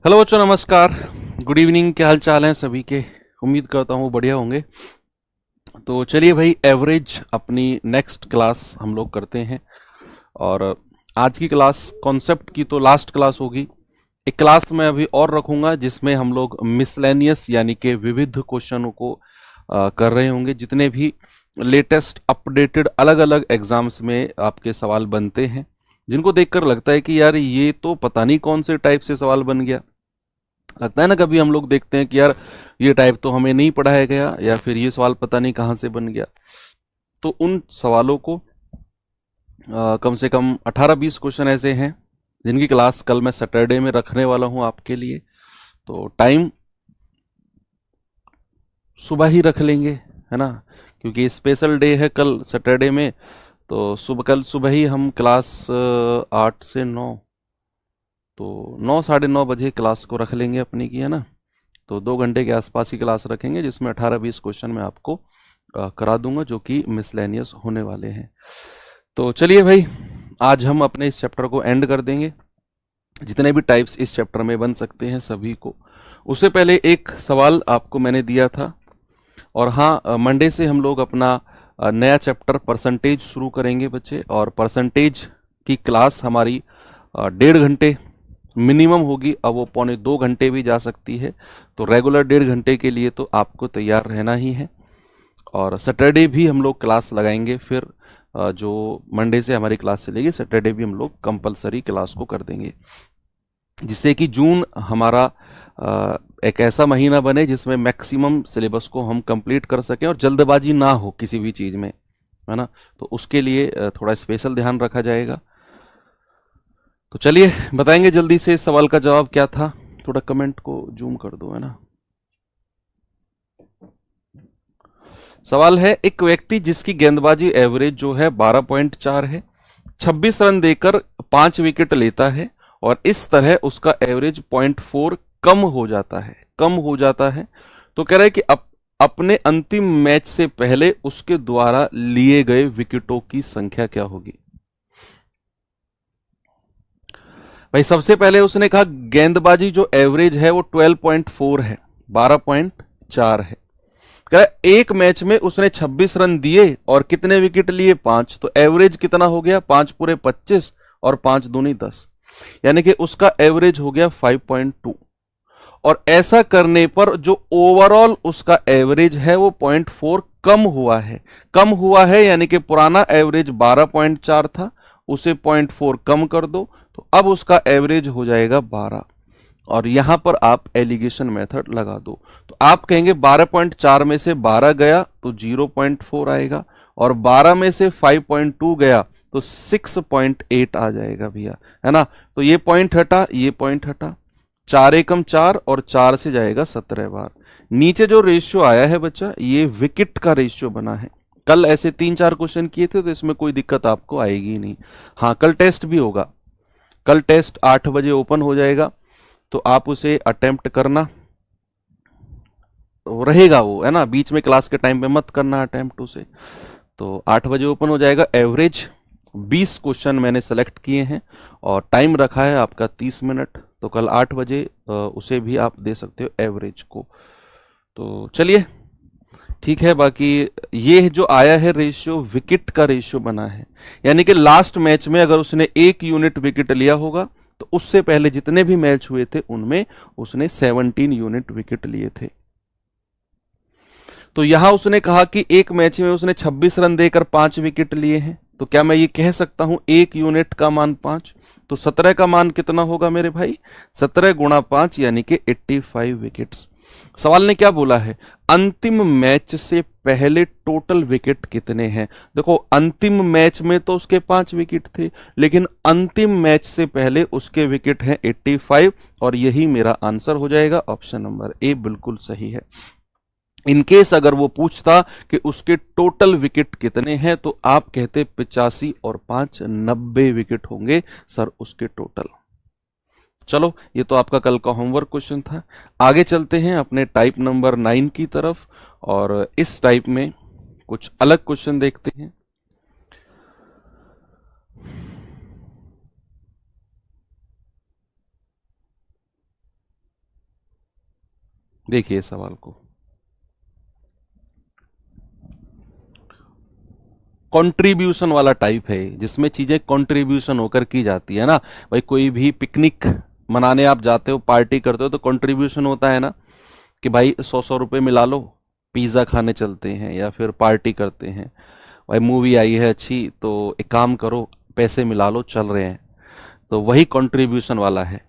Hello बच्चों, नमस्कार। Good evening. क्या हाल चाल है सभी के? उम्मीद करता हूँ बढ़िया होंगे। तो चलिए भाई, एवरेज अपनी नेक्स्ट क्लास हम लोग करते हैं। और आज की क्लास कॉन्सेप्ट की तो लास्ट क्लास होगी। एक क्लास मैं अभी और रखूंगा जिसमें हम लोग मिसलेनियस यानी कि विविध क्वेश्चनों को कर रहे होंगे। जितने भी लेटेस्ट अपडेटेड अलग अलग एग्जाम्स में आपके सवाल बनते हैं, जिनको देखकर लगता है कि यार ये तो पता नहीं कौन से टाइप से सवाल बन गया। लगता है ना, कभी हम लोग देखते हैं कि यार ये टाइप तो हमें नहीं पढ़ाया गया, या फिर ये सवाल पता नहीं कहाँ से बन गया। तो उन सवालों को कम से कम 18-20 क्वेश्चन ऐसे हैं जिनकी क्लास कल मैं सैटरडे में रखने वाला हूं आपके लिए। तो टाइम सुबह ही रख लेंगे, है ना, क्योंकि स्पेशल डे है कल सैटरडे में। तो कल सुबह ही हम क्लास 8 से 9, तो 9 साढ़े 9 बजे क्लास को रख लेंगे अपनी की, है ना। तो 2 घंटे के आसपास ही क्लास रखेंगे जिसमें 18-20 क्वेश्चन मैं आपको करा दूंगा, जो कि मिसलेनियस होने वाले हैं। तो चलिए भाई, आज हम अपने इस चैप्टर को एंड कर देंगे। जितने भी टाइप्स इस चैप्टर में बन सकते हैं सभी को। उससे पहले एक सवाल आपको मैंने दिया था। और हाँ, मंडे से हम लोग अपना नया चैप्टर परसेंटेज शुरू करेंगे बच्चे। और परसेंटेज की क्लास हमारी 1.5 घंटे मिनिमम होगी। अब वो 1.25 घंटे भी जा सकती है। तो रेगुलर 1.5 घंटे के लिए तो आपको तैयार रहना ही है। और सैटरडे भी हम लोग क्लास लगाएंगे। फिर जो मंडे से हमारी क्लास चलेगी, सैटरडे भी हम लोग कंपलसरी क्लास को कर देंगे, जिससे कि जून हमारा एक ऐसा महीना बने जिसमें मैक्सिमम सिलेबस को हम कंप्लीट कर सकें और जल्दबाजी ना हो किसी भी चीज़ में, है ना। तो उसके लिए थोड़ा स्पेशल ध्यान रखा जाएगा। तो चलिए बताएंगे जल्दी से इस सवाल का जवाब क्या था। थोड़ा कमेंट को जूम कर दो, है ना। सवाल है, एक व्यक्ति जिसकी गेंदबाजी एवरेज जो है 12.4 है, 26 रन देकर 5 विकेट लेता है, और इस तरह उसका एवरेज 0.4 कम हो जाता है। तो कह रहा है कि अपने अंतिम मैच से पहले उसके द्वारा लिए गए विकेटों की संख्या क्या होगी। भाई सबसे पहले उसने कहा गेंदबाजी जो एवरेज है वो 12.4 है, 12.4 है। कह रहा है एक मैच में उसने 26 रन दिए और कितने विकेट लिए? 5। तो एवरेज कितना हो गया? 5 पूरे 25 और 5 दूनी 10, यानी कि उसका एवरेज हो गया 5.2। और ऐसा करने पर जो ओवरऑल उसका एवरेज है वो 0.4 कम हुआ है, यानी कि पुराना एवरेज 12.4 था, उसे 0.4 कम कर दो, तो अब उसका एवरेज हो जाएगा 12। और यहां पर आप एलिगेशन मेथड लगा दो। तो आप कहेंगे 12.4 में से 12 गया तो 0.4 आएगा, और 12 में से 5.2 गया तो 6.8 आ जाएगा भैया, है ना। तो ये पॉइंट हटा, ये पॉइंट हटा, 4 एकम 4 और 4 से जाएगा 17 बार। नीचे जो रेशियो आया है बच्चा, ये विकेट का रेशियो बना है। कल ऐसे 3-4 क्वेश्चन किए थे, तो इसमें कोई दिक्कत आपको आएगी नहीं। हाँ, कल टेस्ट भी होगा। कल टेस्ट 8 बजे ओपन हो जाएगा, तो आप उसे अटेम्प्ट करना। तो रहेगा वो, है ना, बीच में क्लास के टाइम पे मत करना अटेम्प्ट उसे। तो 8 बजे ओपन हो जाएगा। एवरेज 20 क्वेश्चन मैंने सेलेक्ट किए हैं और टाइम रखा है आपका 30 मिनट। तो कल 8 बजे उसे भी आप दे सकते हो एवरेज को। तो चलिए ठीक है। बाकी ये जो आया है रेशियो, विकेट का रेशियो बना है, यानी कि लास्ट मैच में अगर उसने 1 यूनिट विकेट लिया होगा, तो उससे पहले जितने भी मैच हुए थे उनमें उसने 17 यूनिट विकेट लिए थे। तो यहां उसने कहा कि एक मैच में उसने 26 रन देकर 5 विकेट लिए हैं। तो क्या मैं ये कह सकता हूं 1 यूनिट का मान 5? तो 17 का मान कितना होगा मेरे भाई? 17 गुणा 5 यानी कि 85 विकेट्स। सवाल ने क्या बोला है? अंतिम मैच से पहले टोटल विकेट कितने हैं। देखो, अंतिम मैच में तो उसके 5 विकेट थे, लेकिन अंतिम मैच से पहले उसके विकेट हैं 85, और यही मेरा आंसर हो जाएगा। ऑप्शन नंबर ए बिल्कुल सही है। इनकेस अगर वो पूछता कि उसके टोटल विकेट कितने हैं, तो आप कहते 85 और 5 90 विकेट होंगे सर उसके टोटल। चलो, ये तो आपका कल का होमवर्क क्वेश्चन था। आगे चलते हैं अपने टाइप नंबर 9 की तरफ, और इस टाइप में कुछ अलग क्वेश्चन देखते हैं। देखिए सवाल को, कंट्रीब्यूशन वाला टाइप है जिसमें चीजें कंट्रीब्यूशन होकर की जाती है ना। भाई कोई भी पिकनिक मनाने आप जाते हो, पार्टी करते हो, तो कंट्रीब्यूशन होता है ना कि भाई 100-100 रुपए मिला लो, पिज्जा खाने चलते हैं या फिर पार्टी करते हैं। भाई मूवी आई है अच्छी तो एक काम करो, पैसे मिला लो, चल रहे हैं। तो वही कंट्रीब्यूशन वाला है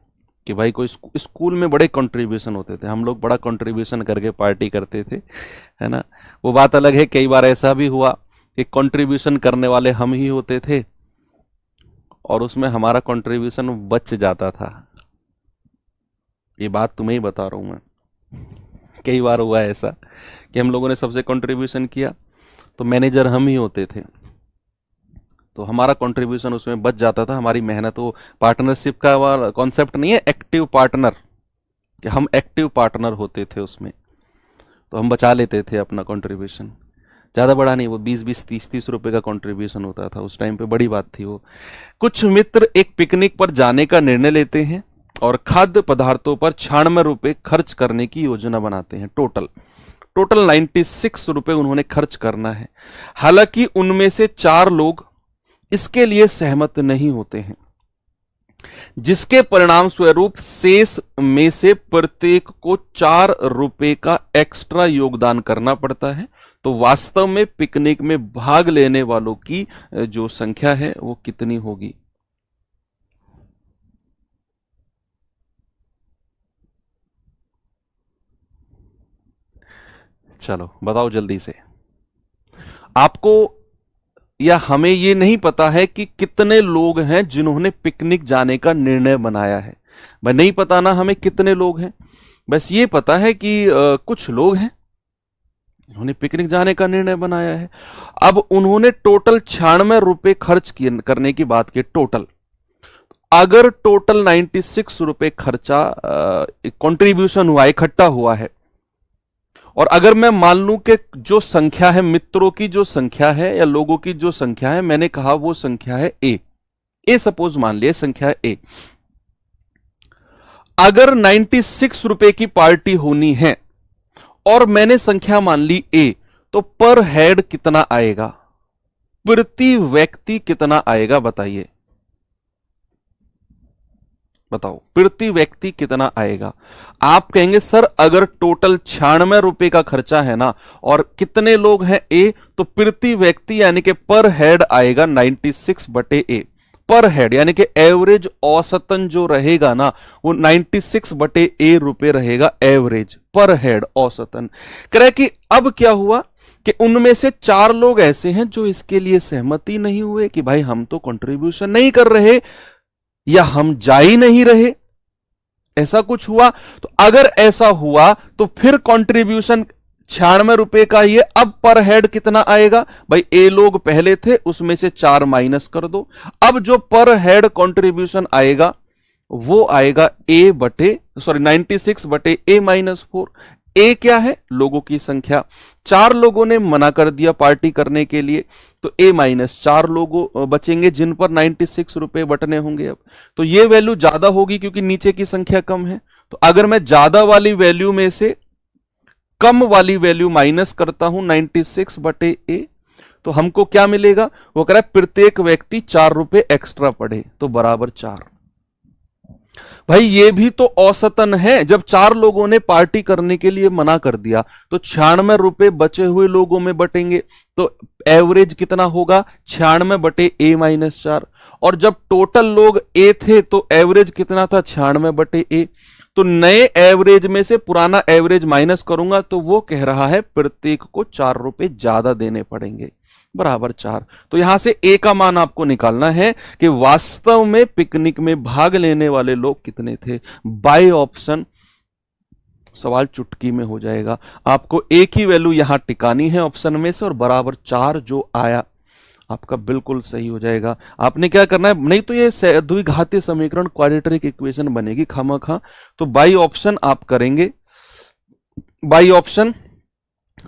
कि भाई कोई स्कूल में बड़े कंट्रीब्यूशन होते थे, हम लोग बड़ा कंट्रीब्यूशन करके पार्टी करते थे, है ना। वो बात अलग है, कई बार ऐसा भी हुआ कि कंट्रीब्यूशन करने वाले हम ही होते थे और उसमें हमारा कंट्रीब्यूशन बच जाता था। ये बात तुम्हें ही बता रहा हूं मैं, कई बार हुआ है ऐसा कि हम लोगों ने सबसे कंट्रीब्यूशन किया तो मैनेजर हम ही होते थे, तो हमारा कंट्रीब्यूशन उसमें बच जाता था, हमारी मेहनत। वो पार्टनरशिप का वाला कॉन्सेप्ट नहीं है, एक्टिव पार्टनर, कि हम एक्टिव पार्टनर होते थे उसमें, तो हम बचा लेते थे अपना कंट्रीब्यूशन। ज़्यादा बड़ा नहीं, वो 20-20, 30-30 रुपए का कंट्रीब्यूशन होता था उस टाइम पे, बड़ी बात थी वो। कुछ मित्र एक पिकनिक पर जाने का निर्णय लेते हैं और खाद्य पदार्थों पर 96 रुपए खर्च करने की योजना बनाते हैं। टोटल 96 रुपए उन्होंने खर्च करना है। हालांकि उनमें से 4 लोग इसके लिए सहमत नहीं होते हैं, जिसके परिणाम स्वरूप शेष में से प्रत्येक को 4 रुपए का एक्स्ट्रा योगदान करना पड़ता है। तो वास्तव में पिकनिक में भाग लेने वालों की जो संख्या है वो कितनी होगी? चलो बताओ जल्दी से। आपको या हमें ये नहीं पता है कि कितने लोग हैं जिन्होंने पिकनिक जाने का निर्णय बनाया है। भाई नहीं पता ना हमें कितने लोग हैं, बस ये पता है कि कुछ लोग हैं उन्होंने पिकनिक जाने का निर्णय बनाया है। अब उन्होंने टोटल 96 रुपए खर्च करने की बात की। टोटल अगर टोटल 96 रुपए खर्चा कंट्रीब्यूशन हुआ, इकट्ठा हुआ है, और अगर मैं मान लूं कि जो संख्या है, मित्रों की जो संख्या है या लोगों की जो संख्या है, मैंने कहा वो संख्या है ए सपोज मान लिया संख्या है ए। अगर 96 रुपए की पार्टी होनी है और मैंने संख्या मान ली ए, तो पर हेड कितना आएगा, प्रति व्यक्ति कितना आएगा बताइए, बताओ प्रति व्यक्ति कितना आएगा? आप कहेंगे सर अगर टोटल 96 रुपए का खर्चा है ना और कितने लोग हैं ए, तो प्रति व्यक्ति यानी कि पर हेड आएगा 96 बटे ए। पर हेड यानी कि एवरेज औसतन जो रहेगा ना वो 96 बटे ए रुपए रहेगा, एवरेज पर हेड औसतन। कह कि अब क्या हुआ कि उनमें से 4 लोग ऐसे हैं जो इसके लिए सहमति नहीं हुए कि भाई हम तो कंट्रीब्यूशन नहीं कर रहे या हम जा ही नहीं रहे, ऐसा कुछ हुआ। तो अगर ऐसा हुआ तो फिर कंट्रीब्यूशन 96 रुपए का ही है। अब पर हेड कितना आएगा भाई, ए लोग पहले थे उसमें से 4 माइनस कर दो। अब जो पर हेड कंट्रीब्यूशन आएगा वो आएगा 96 बटे ए माइनस 4। ए क्या है, लोगों की संख्या। 4 लोगों ने मना कर दिया पार्टी करने के लिए, तो ए माइनस 4 लोगों बचेंगे जिन पर 96 रुपए बटने होंगे। अब तो ये वैल्यू ज्यादा होगी क्योंकि नीचे की संख्या कम है। तो अगर मैं ज्यादा वाली वैल्यू में से कम वाली वैल्यू माइनस करता हूं 96 बटे ए, तो हमको क्या मिलेगा, वो कह रहा है प्रत्येक व्यक्ति 4 रुपए एक्स्ट्रा पड़े, तो बराबर 4। भाई ये भी तो औसतन है, जब 4 लोगों ने पार्टी करने के लिए मना कर दिया तो 96 रुपए बचे हुए लोगों में बटेंगे, तो एवरेज कितना होगा 96 बटे ए माइनस 4। और जब टोटल लोग ए थे तो एवरेज कितना था 96 बटे ए। तो नए एवरेज में से पुराना एवरेज माइनस करूंगा तो वो कह रहा है प्रत्येक को 4 रुपए ज्यादा देने पड़ेंगे, बराबर 4। तो यहां से ए का मान आपको निकालना है कि वास्तव में पिकनिक में भाग लेने वाले लोग कितने थे। बाय ऑप्शन सवाल चुटकी में हो जाएगा। आपको एक ही वैल्यू यहां टिकानी है ऑप्शन में से, और बराबर 4 जो आया आपका बिल्कुल सही हो जाएगा। आपने क्या करना है, नहीं तो ये द्विघातीय समीकरण क्वाड्रेटिक इक्वेशन बनेगी खामखा। तो बाई ऑप्शन आप करेंगे। बाई ऑप्शन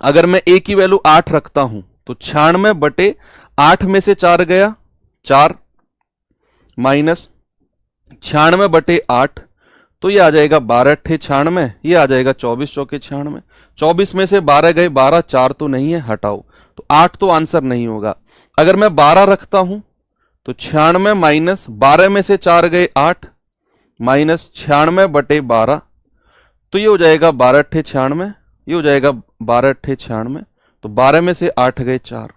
अगर मैं ए की वैल्यू 8 रखता हूं तो 96 बटे 8 में से 4 गया 4 माइनस 96 बटे 8, तो ये आ जाएगा 12 अट्ठे 96, ये आ जाएगा 24 चौके 96। 24 में से 12 गए, 12 4 तो नहीं है, हटाओ, तो 8 तो आंसर नहीं होगा। अगर मैं 12 रखता हूं तो 96 माइनस 12 में से 4 गए 8 माइनस 96 बटे 12, तो ये हो जाएगा 12 अट्ठे 96, ये हो जाएगा 12 अट्ठे 96, तो 12 में से 8 गए 4,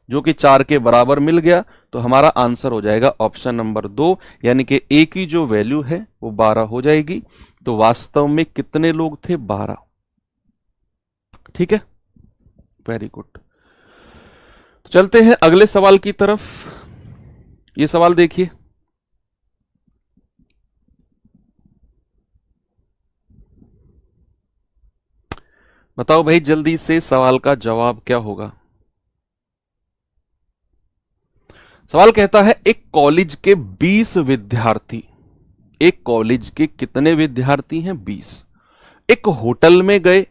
जो कि 4 के बराबर मिल गया। तो हमारा आंसर हो जाएगा ऑप्शन नंबर 2, यानी कि ए की जो वैल्यू है वो 12 हो जाएगी। तो वास्तव में कितने लोग थे? 12। ठीक है, वेरी गुड। तो चलते हैं अगले सवाल की तरफ। ये सवाल देखिए, बताओ भाई जल्दी से सवाल का जवाब क्या होगा। सवाल कहता है एक कॉलेज के 20 विद्यार्थी, एक कॉलेज के कितने विद्यार्थी हैं? 20। एक होटल में गए,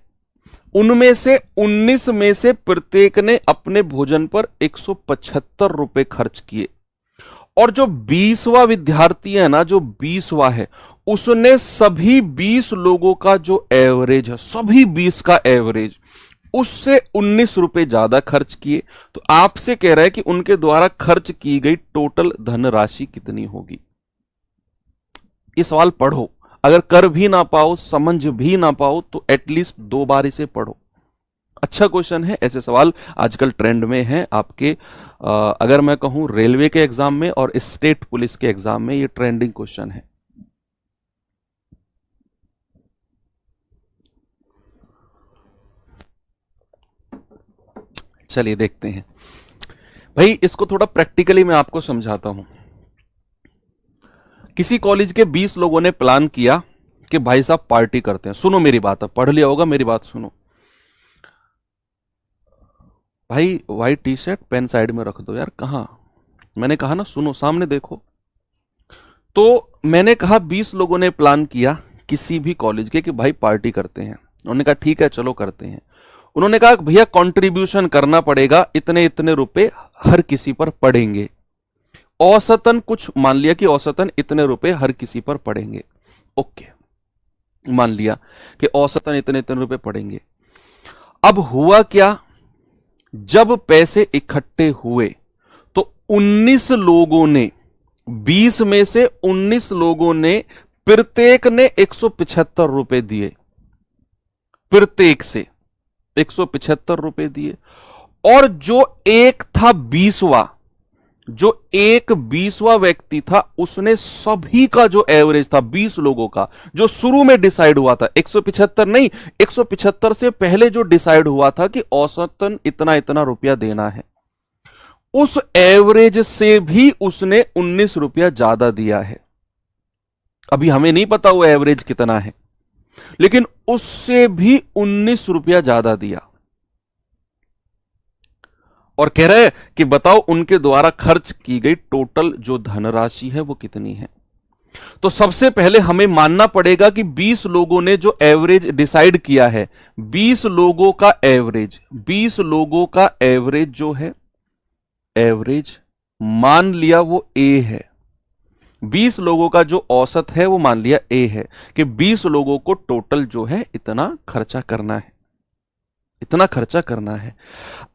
उनमें से 19 में से प्रत्येक ने अपने भोजन पर 175 रुपए खर्च किए, और जो 20वां विद्यार्थी है ना, जो 20वां है, उसने सभी 20 लोगों का जो एवरेज है, सभी 20 का एवरेज, उससे 19 रुपए ज्यादा खर्च किए। तो आपसे कह रहा है कि उनके द्वारा खर्च की गई टोटल धनराशि कितनी होगी। ये सवाल पढ़ो, अगर कर भी ना पाओ, समझ भी ना पाओ, तो एटलीस्ट 2 बार इसे पढ़ो। अच्छा क्वेश्चन है, ऐसे सवाल आजकल ट्रेंड में हैं आपके। अगर मैं कहूं रेलवे के एग्जाम में और स्टेट पुलिस के एग्जाम में ये ट्रेंडिंग क्वेश्चन है। चलिए देखते हैं भाई, इसको थोड़ा प्रैक्टिकली मैं आपको समझाता हूं। किसी कॉलेज के 20 लोगों ने प्लान किया कि भाई साहब पार्टी करते हैं। सुनो मेरी बात, अब पढ़ लिया होगा, मेरी बात सुनो भाई। White T shirt pen side में रख दो यार। कहां? मैंने कहा ना, सुनो, सामने देखो। तो मैंने कहा 20 लोगों ने प्लान किया किसी भी कॉलेज के कि भाई पार्टी करते हैं। उन्होंने कहा ठीक है चलो करते हैं। उन्होंने कहा भैया कंट्रीब्यूशन करना पड़ेगा, इतने इतने रुपए हर किसी पर पड़ेंगे। औसतन कुछ मान लिया कि औसतन इतने रुपए हर किसी पर पड़ेंगे। ओके, मान लिया कि औसतन इतने इतने रुपए पड़ेंगे। अब हुआ क्या, जब पैसे इकट्ठे हुए तो 19 लोगों ने, 20 में से 19 लोगों ने, प्रत्येक ने 175 रुपए दिए, प्रत्येक से 175 रुपए दिए। और जो एक था 20वां, जो एक 20वां व्यक्ति था, उसने सभी का जो एवरेज था 20 लोगों का, जो शुरू में डिसाइड हुआ था, 175 नहीं, 175 से पहले जो डिसाइड हुआ था कि औसतन इतना इतना रुपया देना है, उस एवरेज से भी उसने 19 रुपया ज्यादा दिया है। अभी हमें नहीं पता वो एवरेज कितना है, लेकिन उससे भी 19 रुपया ज्यादा दिया। और कह रहे हैं कि बताओ उनके द्वारा खर्च की गई टोटल जो धनराशि है वो कितनी है। तो सबसे पहले हमें मानना पड़ेगा कि 20 लोगों ने जो एवरेज डिसाइड किया है, 20 लोगों का एवरेज, 20 लोगों का एवरेज जो है, एवरेज मान लिया वो ए है। 20 लोगों का जो औसत है वो मान लिया ए है, कि 20 लोगों को टोटल जो है इतना खर्चा करना है, इतना खर्चा करना है।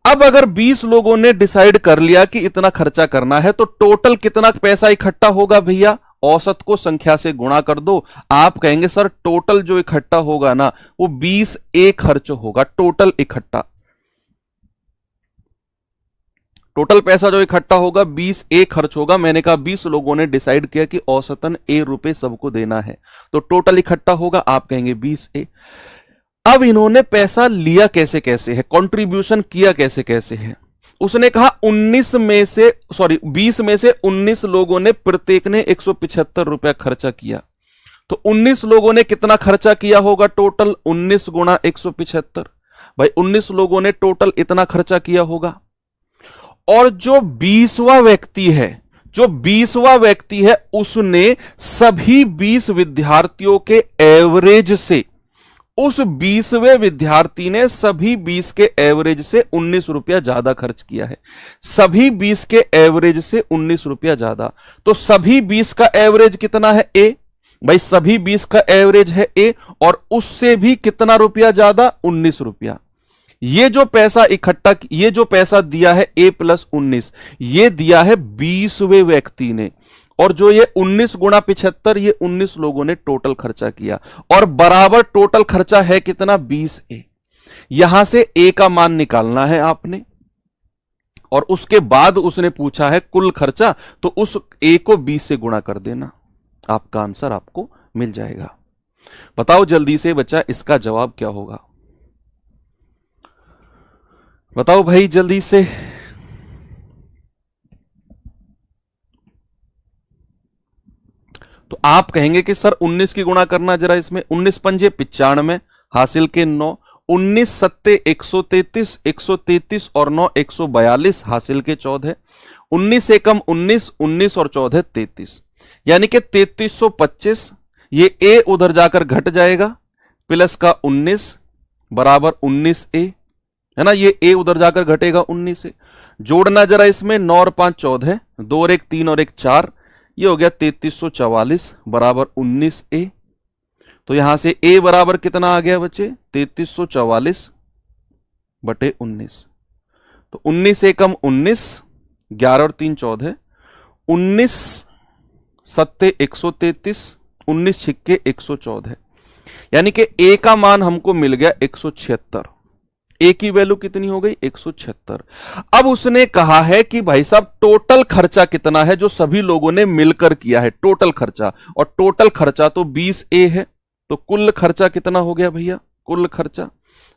अब अगर 20 लोगों ने डिसाइड कर लिया कि इतना खर्चा करना है, तो टोटल कितना पैसा इकट्ठा होगा भैया? औसत को संख्या से गुणा कर दो। आप कहेंगे सर टोटल जो इकट्ठा होगा ना वो 20 ए खर्च होगा, टोटल इकट्ठा, टोटल पैसा जो इकट्ठा होगा 20 ए खर्च होगा। मैंने कहा 20 लोगों ने डिसाइड किया कि औसतन ए रुपए सबको देना है, तो टोटल इकट्ठा होगा, आप कहेंगे 20 ए। अब इन्होंने पैसा लिया कैसे कैसे है, कंट्रीब्यूशन किया कैसे कैसे है। उसने कहा 20 में से 19 लोगों ने, प्रत्येक ने 175 रुपया खर्चा किया। तो 19 लोगों ने कितना खर्चा किया होगा टोटल? 19 गुणा 175, भाई 19 लोगों ने टोटल इतना खर्चा किया होगा। और जो 20वां व्यक्ति है, जो 20वां व्यक्ति है, उसने सभी 20 विद्यार्थियों के एवरेज से, उस 20वें विद्यार्थी ने सभी 20 के एवरेज से 19 रुपया ज्यादा खर्च किया है। सभी 20 के एवरेज से 19 रुपया ज्यादा, तो सभी 20 का एवरेज कितना है? ए। भाई सभी 20 का एवरेज है ए, और उससे भी कितना रुपया ज्यादा, 19 रुपया। ये जो पैसा इकट्ठा, ये जो पैसा दिया है ए प्लस 19, ये दिया है 20वें व्यक्ति ने, और जो ये 19 गुणा 75, ये 19 लोगों ने टोटल खर्चा किया, और बराबर टोटल खर्चा है कितना, 20 ए। यहां से ए का मान निकालना है आपने, और उसके बाद उसने पूछा है कुल खर्चा, तो उस ए को 20 से गुणा कर देना, आपका आंसर आपको मिल जाएगा। बताओ जल्दी से बच्चा, इसका जवाब क्या होगा? बताओ भाई जल्दी से। तो आप कहेंगे कि सर 19 की गुणा करना जरा इसमें, 19 पंजे 95, हासिल के 9, 19 सत्ते 133, 133 और 9 142, हासिल के 14, 19 एकम 19, 19 और 14 33, यानी कि 3325। ये ए उधर जाकर घट जाएगा, प्लस का 19 बराबर 19 ए, है ना, ये ए उधर जाकर घटेगा 19 से। जोड़ना जरा इसमें, 9 और 5 14, 2 और 1 3 और 1 4, ये हो गया 3344 बराबर 19 ए। तो यहां से ए बराबर कितना आ गया बच्चे, 3344 बटे 19। तो 19 एकम 19, 11 और 3 14, 19 सत्ते 133, 19 छिक्के 114, यानी कि ए का मान हमको मिल गया 176। ए की वैल्यू कितनी हो गई, 176। अब उसने कहा है कि भाई साहब टोटल खर्चा कितना है जो सभी लोगों ने मिलकर किया है, टोटल खर्चा, और टोटल खर्चा तो 20 ए है, तो कुल खर्चा कितना हो गया भैया, कुल खर्चा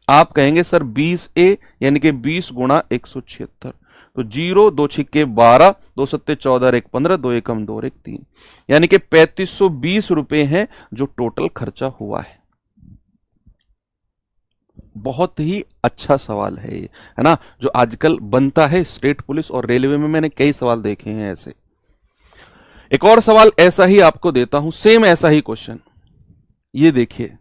आप कहेंगे सर 20 ए, यानी कि 20 गुणा 176। तो 0 2 छिक्के 12, 2 सत्ते 14, 1 15, 2 एकम 2 और 1 3, यानी कि 3520 रुपए हैं जो टोटल खर्चा हुआ है। बहुत ही अच्छा सवाल है ये, है ना, जो आजकल बनता है स्टेट पुलिस और रेलवे में, मैंने कई सवाल देखे हैं ऐसे। एक और सवाल ऐसा ही आपको देता हूं, सेम ऐसा ही क्वेश्चन, ये देखिए,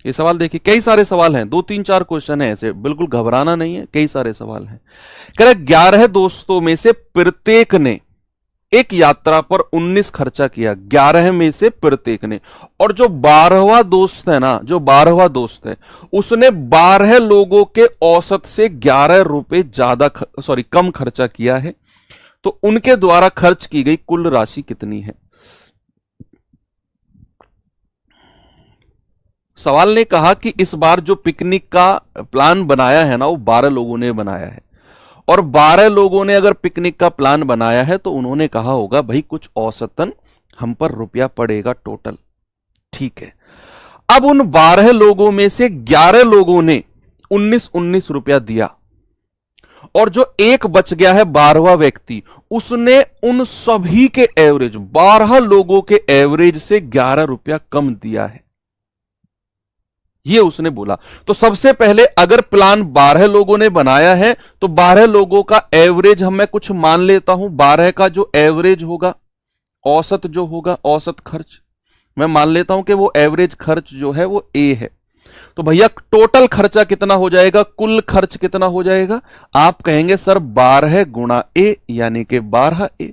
ये सवाल देखिए, कई सारे सवाल हैं, 2 3 4 क्वेश्चन है ऐसे, बिल्कुल घबराना नहीं है, कई सारे सवाल हैं। कह रहे 11 दोस्तों में से प्रत्येक ने एक यात्रा पर 19 खर्चा किया, 11 में से प्रत्येक ने, और जो 12वां दोस्त है ना, जो 12वां दोस्त है, उसने 12 लोगों के औसत से 11 रुपए ज्यादा कम खर्चा किया है, तो उनके द्वारा खर्च की गई कुल राशि कितनी है? सवाल ने कहा कि इस बार जो पिकनिक का प्लान बनाया है ना, वो 12 लोगों ने बनाया है, और 12 लोगों ने अगर पिकनिक का प्लान बनाया है तो उन्होंने कहा होगा भाई कुछ औसतन हम पर रुपया पड़ेगा टोटल, ठीक है। अब उन 12 लोगों में से 11 लोगों ने 19 रुपया दिया, और जो एक बच गया है 12वां व्यक्ति, उसने उन सभी के एवरेज, 12 लोगों के एवरेज से 11 रुपया कम दिया है, ये उसने बोला। तो सबसे पहले अगर प्लान 12 लोगों ने बनाया है तो 12 लोगों का एवरेज मैं कुछ मान लेता हूं, 12 का जो एवरेज होगा, औसत जो होगा, औसत खर्च मैं मान लेता हूं कि वो एवरेज खर्च जो है वो ए है। तो भैया टोटल खर्चा कितना हो जाएगा, कुल खर्च कितना हो जाएगा? आप कहेंगे सर 12 गुणा ए, यानी कि 12 ए,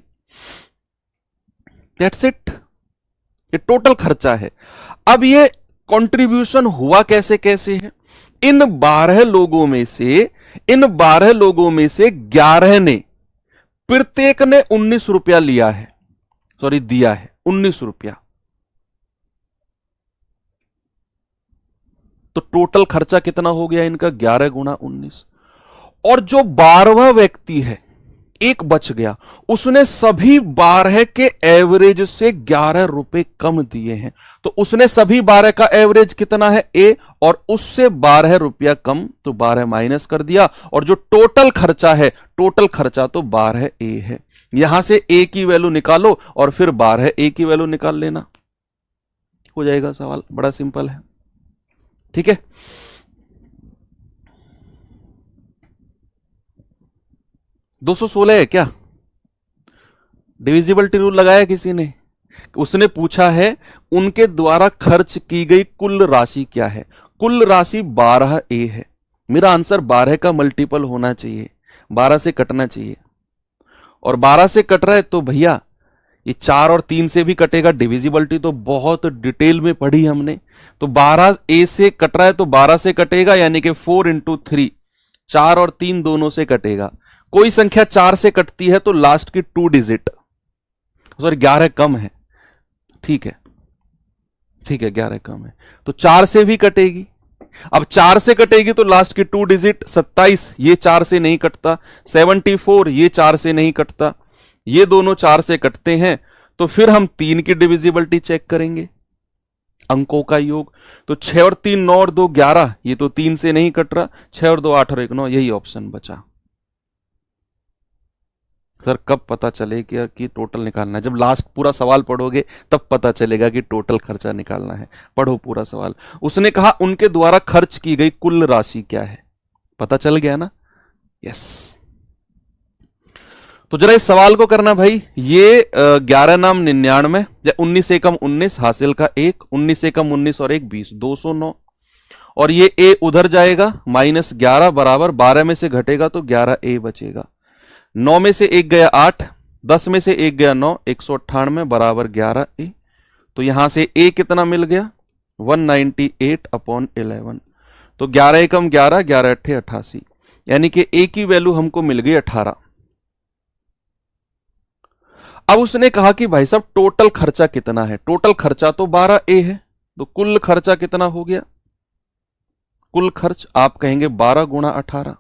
दैट्स इट, ये टोटल खर्चा है। अब ये कंट्रीब्यूशन हुआ कैसे कैसे है? इन 12 लोगों में से 11 ने, प्रत्येक ने 19 रुपया लिया है, दिया है 19 रुपया, तो टोटल खर्चा कितना हो गया इनका, 11 गुणा 19। और जो 12वां व्यक्ति है, एक बच गया, उसने सभी 12 के एवरेज से 11 रुपए कम दिए हैं, तो उसने सभी 12 का एवरेज कितना है ए, और उससे 12 रुपया कम, तो 12 माइनस कर दिया, और जो टोटल खर्चा है, टोटल खर्चा तो 12 ए है। यहां से ए की वैल्यू निकालो और फिर 12 ए की वैल्यू निकाल लेना, हो जाएगा सवाल, बड़ा सिंपल है, ठीक है। 216 है क्या? डिविजिबिलिटी रूल लगाया किसी ने? उसने पूछा है उनके द्वारा खर्च की गई कुल राशि क्या है, कुल राशि 12 ए है, मेरा आंसर 12 का मल्टीपल होना चाहिए, 12 से कटना चाहिए, और 12 से कट रहा है तो भैया ये 4 और 3 से भी कटेगा। डिविजिबिलिटी तो बहुत डिटेल में पढ़ी हमने। तो 12 ए से कट रहा है तो 12 से कटेगा, यानी कि 4 इंटू 3, 4 और 3 दोनों से कटेगा। कोई संख्या 4 से कटती है तो लास्ट की 2 डिजिट, सॉरी 11 कम है, ठीक है, ठीक है 11 कम है, तो 4 से भी कटेगी। अब 4 से कटेगी तो लास्ट की 2 डिजिट 27, ये 4 से नहीं कटता। 74, ये 4 से नहीं कटता। ये दोनों 4 से कटते हैं तो फिर हम 3 की डिविजिबिलिटी चेक करेंगे, अंकों का योग। तो 6 और 3 9 और 2 11, ये तो 3 से नहीं कट रहा। 6 और 2 8 और 1 9, यही ऑप्शन बचा। सर कब पता चलेगा कि टोटल निकालना है? जब लास्ट पूरा सवाल पढ़ोगे तब पता चलेगा कि टोटल खर्चा निकालना है। पढ़ो पूरा सवाल। उसने कहा उनके द्वारा खर्च की गई कुल राशि क्या है? पता चल गया ना? यस। तो जरा इस सवाल को करना भाई। ये 11 नाम 99 या 19 एकम 19 हासिल का 1, 19 एकम 19 और 1 20, 209। और ये ए उधर जाएगा, -11 बराबर 12 में से घटेगा तो 11 ए बचेगा। 9 में से 1 गया 8, 10 में से 1 गया 9, 198 बराबर 11 ए। तो यहां से ए कितना मिल गया? 198/11। तो 11 एकम 11, 11 अट्ठे 88, यानी कि ए की वैल्यू हमको मिल गई 18। अब उसने कहा कि भाई साहब टोटल खर्चा कितना है? टोटल खर्चा तो 12 ए है, तो कुल खर्चा कितना हो गया? कुल खर्च आप कहेंगे 12 गुणा 18,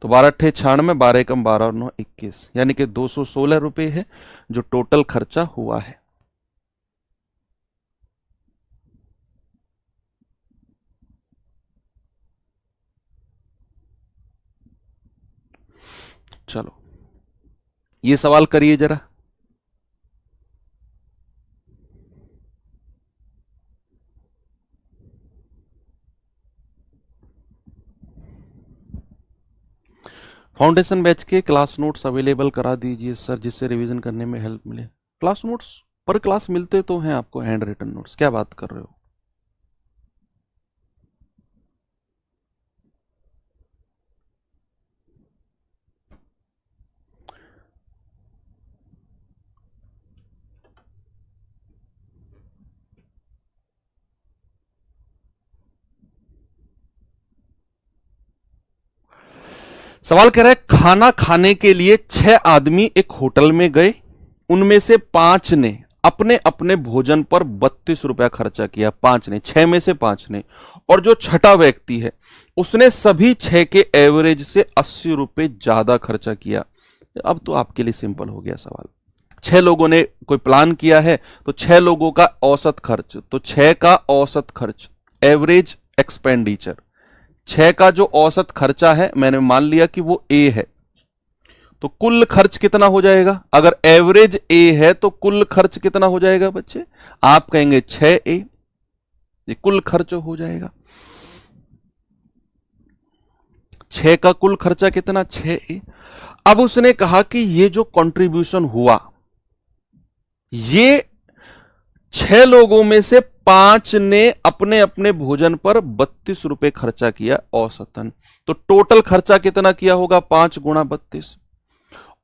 तो 12 अट्ठे 96, 12 एकम 12 और 9 21, यानी कि 216 रुपए है जो टोटल खर्चा हुआ है। चलो ये सवाल करिए जरा। फाउंडेशन बैच के क्लास नोट्स अवेलेबल करा दीजिए सर, जिससे रिवीजन करने में हेल्प मिले। क्लास नोट्स पर क्लास मिलते तो हैं आपको, हैंड रिटन नोट्स, क्या बात कर रहे हो? सवाल कह रहा है खाना खाने के लिए 6 आदमी एक होटल में गए, उनमें से 5 ने अपने अपने भोजन पर 32 रुपया खर्चा किया। 5 ने, 6 में से 5 ने। और जो छठा व्यक्ति है उसने सभी 6 के एवरेज से 80 रुपए ज्यादा खर्चा किया। अब तो आपके लिए सिंपल हो गया सवाल। 6 लोगों ने कोई प्लान किया है तो 6 लोगों का औसत खर्च, तो 6 का औसत खर्च, एवरेज एक्सपेंडिचर, 6 का जो औसत खर्चा है मैंने मान लिया कि वो ए है, तो कुल खर्च कितना हो जाएगा? अगर एवरेज ए है तो कुल खर्च कितना हो जाएगा बच्चे? आप कहेंगे 6 ए, ये कुल खर्च हो जाएगा। 6 का कुल खर्चा कितना? 6 ए। अब उसने कहा कि ये जो कंट्रीब्यूशन हुआ, ये 6 लोगों में से 5 ने अपने अपने भोजन पर 32 रुपए खर्चा किया औसतन, तो टोटल खर्चा कितना किया होगा? 5 गुणा 32।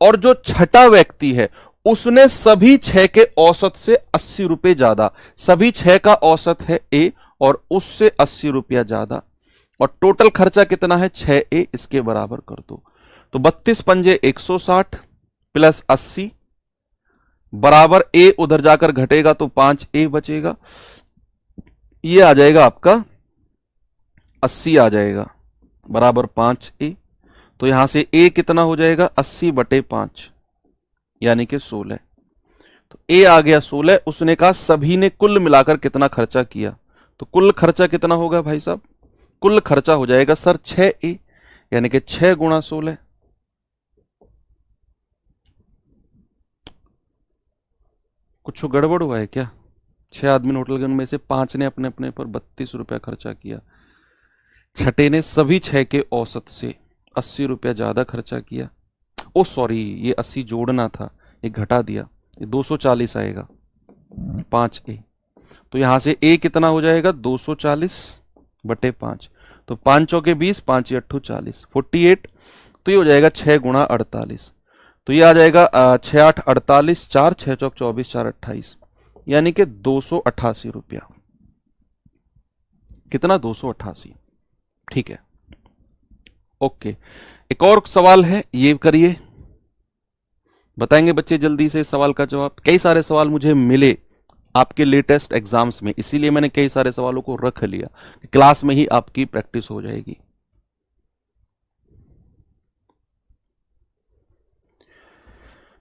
और जो छठा व्यक्ति है उसने सभी 6 के औसत से 80 रुपए ज्यादा, सभी 6 का औसत है ए और उससे 80 रुपया ज्यादा, और टोटल खर्चा कितना है? 6 ए। इसके बराबर कर दो, तो 32 पंजे 160 प्लस 80 बराबर ए उधर जाकर घटेगा तो 5 ए बचेगा। ये आ जाएगा आपका 80 आ जाएगा बराबर 5 ए। तो यहां से ए कितना हो जाएगा? 80/5 यानी कि 16। तो ए आ गया 16। उसने कहा सभी ने कुल मिलाकर कितना खर्चा किया, तो कुल खर्चा कितना होगा भाई साहब? कुल खर्चा हो जाएगा सर 6 ए, यानी कि 6 गुणा 16। कुछ गड़बड़ हुआ है क्या? 6 आदमी होटल गन में से 5 ने अपने अपने पर 32 रुपया खर्चा किया, छठे ने सभी 6 के औसत से 80 रुपया ज्यादा खर्चा किया। ओ सॉरी, ये 80 जोड़ना था, ये घटा दिया, ये 240 आएगा 5 ए। तो यहां से ए कितना हो जाएगा? 240/5। तो 5 चौके 20, 5 अट्ठू 40, 48। तो ये हो जाएगा 6 गुणा 48। तो ये आ जाएगा 6 8 48, 4 6 चौक 24, 4 28, यानी कि 288 रुपया। कितना? 288। ठीक है, ओके। एक और सवाल है, ये करिए, बताएंगे बच्चे जल्दी से इस सवाल का जवाब। कई सारे सवाल मुझे मिले आपके लेटेस्ट एग्जाम्स में, इसीलिए मैंने कई सारे सवालों को रख लिया, क्लास में ही आपकी प्रैक्टिस हो जाएगी।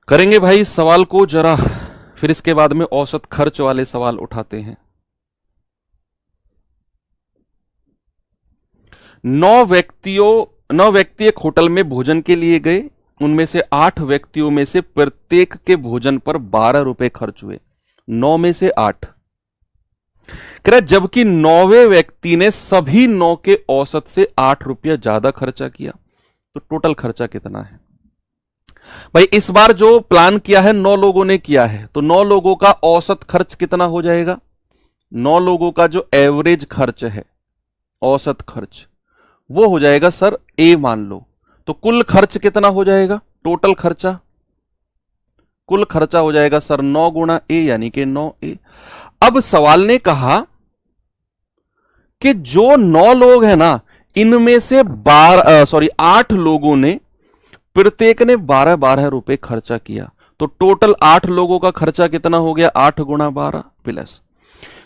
करेंगे भाई इस सवाल को जरा, फिर इसके बाद में औसत खर्च वाले सवाल उठाते हैं। 9 व्यक्ति एक होटल में भोजन के लिए गए। उनमें से 8 व्यक्तियों में से प्रत्येक के भोजन पर 12 रुपए खर्च हुए। 9 में से 8, कह रहा जबकि 9वें व्यक्ति ने सभी 9 के औसत से 8 रुपया ज्यादा खर्चा किया, तो टोटल खर्चा कितना है? भाई इस बार जो प्लान किया है 9 लोगों ने किया है, तो 9 लोगों का औसत खर्च कितना हो जाएगा? 9 लोगों का जो एवरेज खर्च है, औसत खर्च, वो हो जाएगा सर ए मान लो। तो कुल खर्च कितना हो जाएगा? टोटल खर्चा, कुल खर्चा हो जाएगा सर 9 गुणा ए, यानी कि 9A। अब सवाल ने कहा कि जो 9 लोग हैं ना, इनमें से 8 लोगों ने, प्रत्येक ने 12-12 रुपए खर्चा किया, तो टोटल 8 लोगों का खर्चा कितना हो गया? 8 गुणा 12 प्लस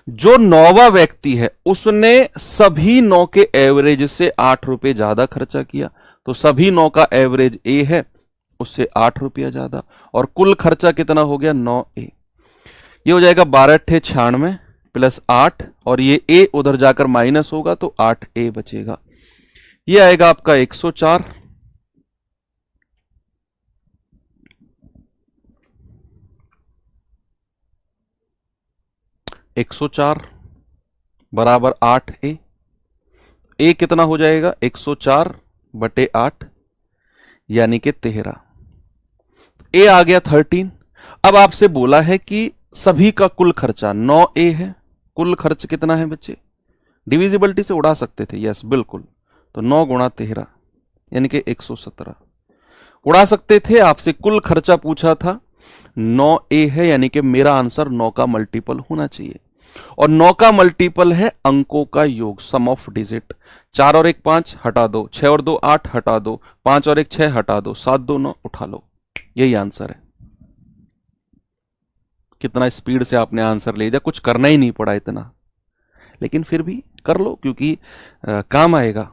जो 9वां व्यक्ति है उसने सभी 9 के एवरेज से 8 रुपए ज्यादा खर्चा किया, तो सभी 9 का एवरेज ए है, उससे 8 रुपया ज्यादा, और कुल खर्चा कितना हो गया? 9A। ये हो जाएगा 12 × 96 प्लस 8, और ये ए उधर जाकर माइनस होगा तो 8A बचेगा। ये आएगा आपका 104। बराबर 8A। ए कितना हो जाएगा? 104/8, यानी कि 13। ए आ गया 13। अब आपसे बोला है कि सभी का कुल खर्चा 9A है। कुल खर्च कितना है बच्चे? डिविजिबिलिटी से उड़ा सकते थे, यस बिल्कुल। तो 9 गुणा 13 यानी कि 117 उड़ा सकते थे। आपसे कुल खर्चा पूछा था, 9A है, यानी कि मेरा आंसर 9 का मल्टीपल होना चाहिए। और 9 का मल्टीपल है अंकों का योग, सम ऑफ डिजिट। 4 और 1 5 हटा दो, 6 और 2 8 हटा दो, 5 और 1 6 हटा दो, 7 2 9 उठा लो। यही आंसर है। कितना स्पीड से आपने आंसर ले दिया, कुछ करना ही नहीं पड़ा इतना, लेकिन फिर भी कर लो क्योंकि काम आएगा।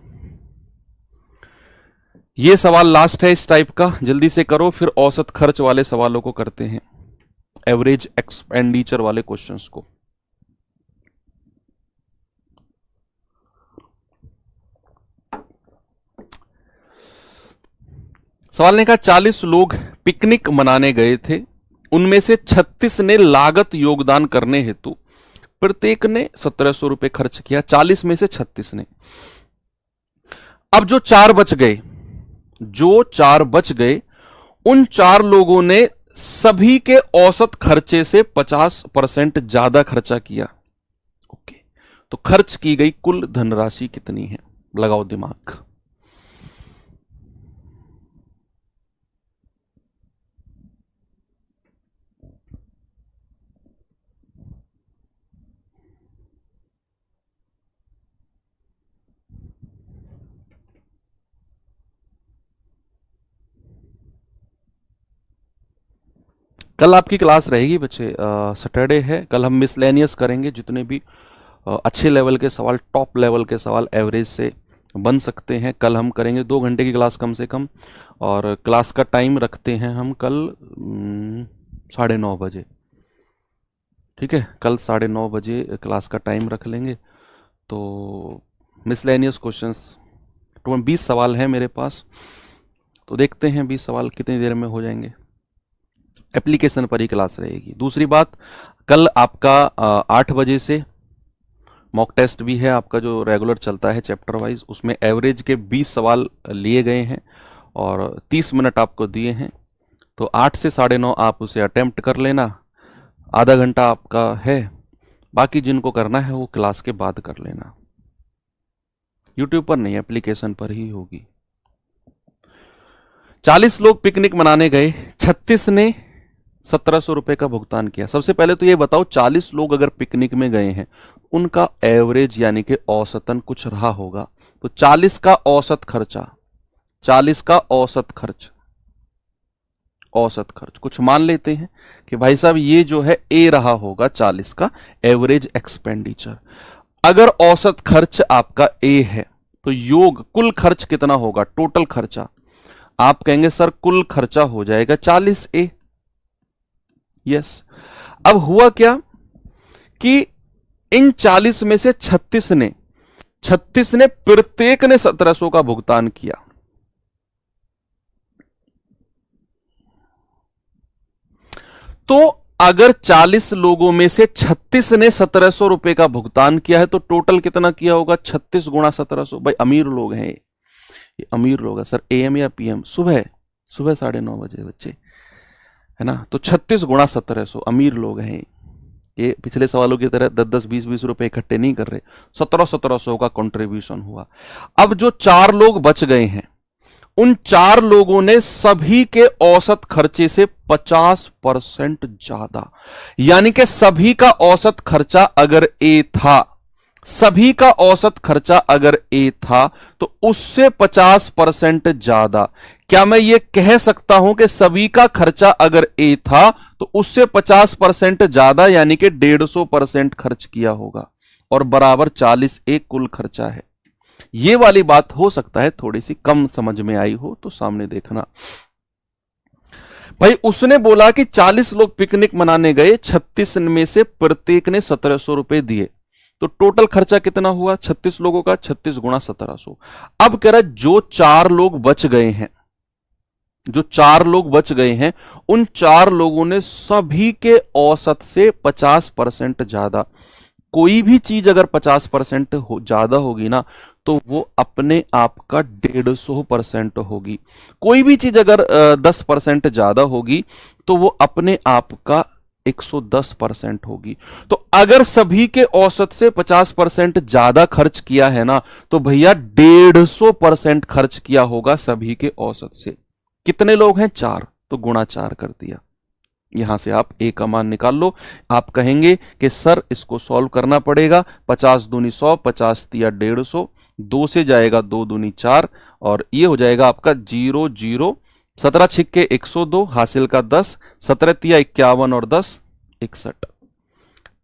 ये सवाल लास्ट है इस टाइप का, जल्दी से करो, फिर औसत खर्च वाले सवालों को करते हैं, एवरेज एक्सपेंडिचर वाले क्वेश्चंस को। सवाल ने कहा 40 लोग पिकनिक मनाने गए थे, उनमें से 36 ने लागत योगदान करने हेतु प्रत्येक ने 1700 रुपए खर्च किया। 40 में से 36 ने। अब जो 4 बच गए, उन 4 लोगों ने सभी के औसत खर्चे से 50% ज्यादा खर्चा किया। ओके, तो खर्च की गई कुल धनराशि कितनी है? लगाओ दिमाग। कल आपकी क्लास रहेगी बच्चे, सैटरडे है, कल हम मिसलेनियस करेंगे। जितने भी अच्छे लेवल के सवाल, टॉप लेवल के सवाल एवरेज से बन सकते हैं, कल हम करेंगे। 2 घंटे की क्लास कम से कम, और क्लास का टाइम रखते हैं हम कल 9:30 बजे। ठीक है, कल 9:30 बजे क्लास का टाइम रख लेंगे। तो मिसलेनियस क्वेश्चंस 20 सवाल हैं मेरे पास, तो देखते हैं 20 सवाल कितनी देर में हो जाएंगे। एप्लीकेशन पर ही क्लास रहेगी। दूसरी बात, कल आपका 8 बजे से मॉक टेस्ट भी है आपका, जो रेगुलर चलता है चैप्टर वाइज। उसमें एवरेज के 20 सवाल लिए गए हैं और 30 मिनट आपको दिए हैं। तो 8 से 9:30 आप उसे अटेम्प्ट कर लेना, आधा घंटा आपका है। बाकी जिनको करना है वो क्लास के बाद कर लेना। यूट्यूब पर नहीं, एप्लीकेशन पर ही होगी। 40 लोग पिकनिक मनाने गए, 36 ने 1700 रुपए का भुगतान किया। सबसे पहले तो ये बताओ 40 लोग अगर पिकनिक में गए हैं, उनका एवरेज यानी कि औसतन कुछ रहा होगा। तो 40 का औसत खर्चा, 40 का औसत खर्च, औसत खर्च कुछ मान लेते हैं कि भाई साहब ये जो है ए रहा होगा 40 का एवरेज एक्सपेंडिचर। अगर औसत खर्च आपका ए है तो योग कुल खर्च कितना होगा, टोटल खर्चा। आप कहेंगे सर कुल खर्चा हो जाएगा 40 ए। यस। अब हुआ क्या कि इन 40 में से 36 ने प्रत्येक ने 1700 का भुगतान किया। तो अगर 40 लोगों में से 36 ने 1700 रुपए का भुगतान किया है तो टोटल कितना किया होगा, 36 गुणा 1700। भाई अमीर लोग हैं ये अमीर लोग है सर। एएम या पीएम? सुबह 9:30 बजे बच्चे, है ना। तो 36 गुणा 1700, अमीर लोग हैं ये। पिछले सवालों की तरह 10-10, 20-20 रुपए इकट्ठे नहीं कर रहे। 1700 का कंट्रीब्यूशन हुआ। अब जो 4 लोग बच गए हैं, उन 4 लोगों ने सभी के औसत खर्चे से 50% ज्यादा, यानी कि सभी का औसत खर्चा अगर ए था, सभी का औसत खर्चा अगर ए था तो उससे 50% ज्यादा। क्या मैं ये कह सकता हूं कि सभी का खर्चा अगर ए था तो उससे 50% ज्यादा यानी कि 150% खर्च किया होगा और बराबर 40 ए कुल खर्चा है। ये वाली बात हो सकता है थोड़ी सी कम समझ में आई हो तो सामने देखना। भाई उसने बोला कि 40 लोग पिकनिक मनाने गए, 36 में से प्रत्येक ने 1700 रुपए दिए, तो टोटल खर्चा कितना हुआ 36 लोगों का, 36 गुणा 1700। अब कह रहा है जो 4 लोग बच गए हैं, जो 4 लोग बच गए हैं, उन 4 लोगों ने सभी के औसत से 50% ज्यादा। कोई भी चीज अगर 50% ज्यादा होगी ना तो वो अपने आप का 150% होगी। कोई भी चीज अगर 10% ज्यादा होगी तो वो अपने आप का 110% होगी। तो अगर सभी के औसत से 50% ज्यादा खर्च किया है ना तो भैया 150% खर्च किया होगा सभी के औसत से। कितने लोग हैं 4, तो गुणा 4 कर दिया। यहां से आप ए का मान निकाल लो। आप कहेंगे कि सर इसको सॉल्व करना पड़ेगा। 50 दूनी 100, 50 तिया 150, 2 से जाएगा 2 दूनी 4 और ये हो जाएगा आपका 0 0, 17 छिक्के 102, हासिल का 10, 17 तिया 51 और 10 61,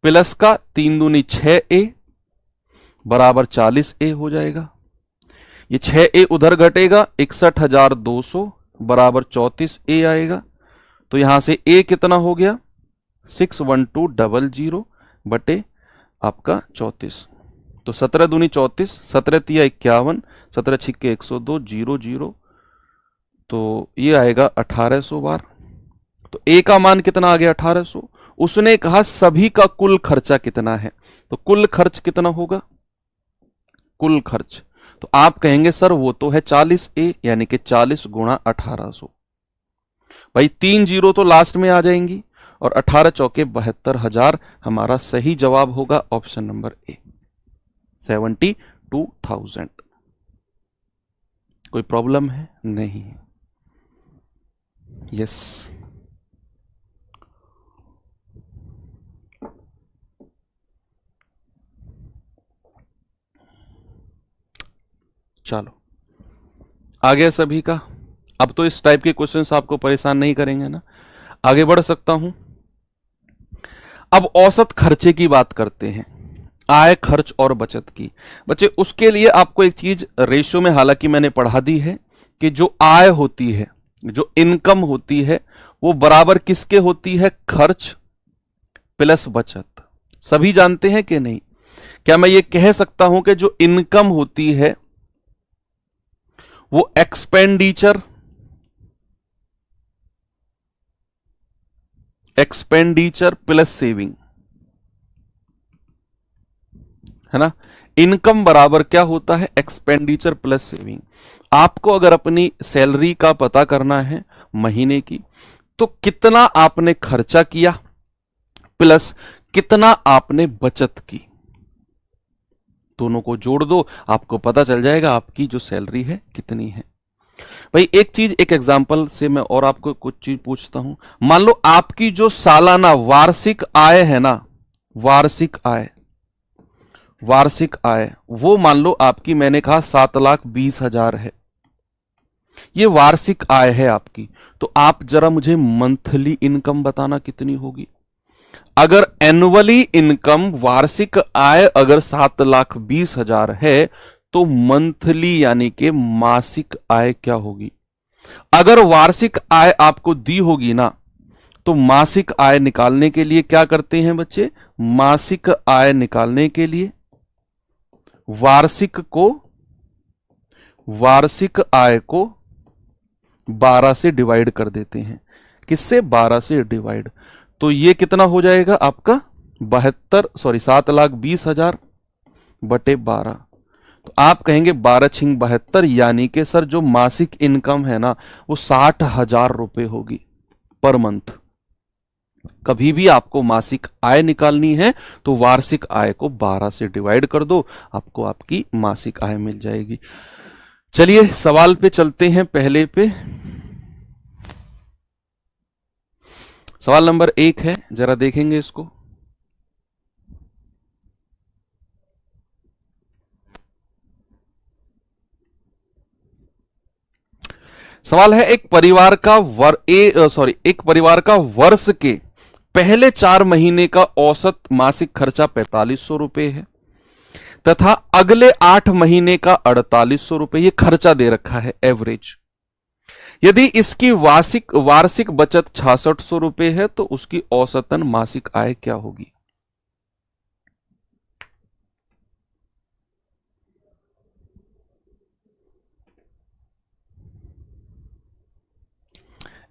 प्लस का 3 दूनी 6 ए बराबर 40 ए हो जाएगा। ये 6 ए उधर घटेगा, 61,200 बराबर 34 ए आएगा। तो यहां से ए कितना हो गया 61200 बटे आपका 34। तो 17 दूनी 34, 17 तिया 51, 17 छिक्के 102, 0 0, तो ये आएगा 1800 बार। तो ए का मान कितना आ गया 1800। उसने कहा सभी का कुल खर्चा कितना है, तो कुल खर्च कितना होगा, कुल खर्च। तो आप कहेंगे सर वो तो है 40 ए, यानी कि 40 गुणा 1800। भाई 3 जीरो तो लास्ट में आ जाएंगी और 18 चौके 72,000 हमारा सही जवाब होगा ऑप्शन नंबर ए, 72,000। कोई प्रॉब्लम है? नहीं। यस। चलो आ गया सभी का। अब तो इस टाइप के क्वेश्चंस आपको परेशान नहीं करेंगे ना। आगे बढ़ सकता हूं। अब औसत खर्चे की बात करते हैं, आय खर्च और बचत की। बच्चे उसके लिए आपको एक चीज रेशियो में हालांकि मैंने पढ़ा दी है कि जो आय होती है, जो इनकम होती है, वो बराबर किसके होती है, खर्च प्लस बचत। सभी जानते हैं कि नहीं? क्या मैं ये कह सकता हूं कि जो इनकम होती है वो एक्सपेंडिचर प्लस सेविंग, है ना। इनकम बराबर क्या होता है, एक्सपेंडिचर प्लस सेविंग। आपको अगर अपनी सैलरी का पता करना है महीने की, तो कितना आपने खर्चा किया प्लस कितना आपने बचत की, दोनों को जोड़ दो, आपको पता चल जाएगा आपकी जो सैलरी है कितनी है। भाई एक चीज, एक एग्जांपल से मैं और आपको कुछ चीज पूछता हूं। मान लो आपकी जो सालाना वार्षिक आय है ना, वार्षिक आय, वार्षिक आय वो मान लो आपकी, मैंने कहा 7,20,000 है, ये वार्षिक आय है आपकी। तो आप जरा मुझे मंथली इनकम बताना कितनी होगी। अगर एनुअली इनकम, वार्षिक आय अगर 7,20,000 है तो मंथली यानी कि मासिक आय क्या होगी। अगर वार्षिक आय आपको दी होगी ना, तो मासिक आय निकालने के लिए क्या करते हैं बच्चे, मासिक आय निकालने के लिए वार्षिक आय को 12 से डिवाइड कर देते हैं। किससे, 12 से डिवाइड। तो ये कितना हो जाएगा आपका 7,20,000 बटे 12। तो आप कहेंगे 12 छिंग 72, यानी कि सर जो मासिक इनकम है ना वो 60,000 रुपए होगी पर मंथ। कभी भी आपको मासिक आय निकालनी है तो वार्षिक आय को 12 से डिवाइड कर दो, आपको आपकी मासिक आय मिल जाएगी। चलिए सवाल पे चलते हैं, पहले पे। सवाल नंबर 1 है, जरा देखेंगे इसको। सवाल है, एक परिवार का एक परिवार का वर्ष के पहले 4 महीने का औसत मासिक खर्चा 4500 रुपए है तथा अगले 8 महीने का 4800 रुपए, ये खर्चा दे रखा है एवरेज। यदि इसकी वार्षिक वार्षिक बचत 6600 रुपए है तो उसकी औसतन मासिक आय क्या होगी।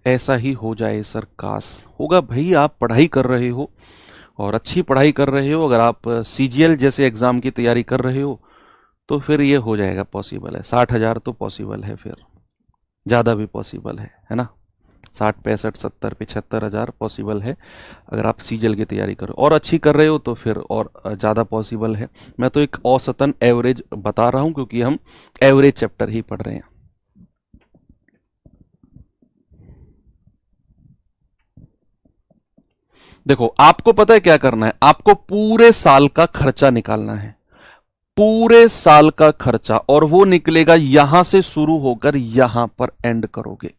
ऐसा ही हो जाए सर, काश होगा। भाई आप पढ़ाई कर रहे हो और अच्छी पढ़ाई कर रहे हो, अगर आप सीजीएल जैसे एग्जाम की तैयारी कर रहे हो तो फिर ये हो जाएगा, पॉसिबल है। 60,000 तो पॉसिबल है, फिर ज़्यादा भी पॉसिबल है ना। 60, 65, 70, 75,000 पॉसिबल है अगर आप सीजीएल की तैयारी करो और अच्छी कर रहे हो तो फिर और ज़्यादा पॉसिबल है। मैं तो एक औसतन एवरेज बता रहा हूं क्योंकि हम एवरेज चैप्टर ही पढ़ रहे हैं। देखो आपको पता है क्या करना है, आपको पूरे साल का खर्चा निकालना है, पूरे साल का खर्चा, और वो निकलेगा यहां से शुरू होकर यहां पर एंड करोगे।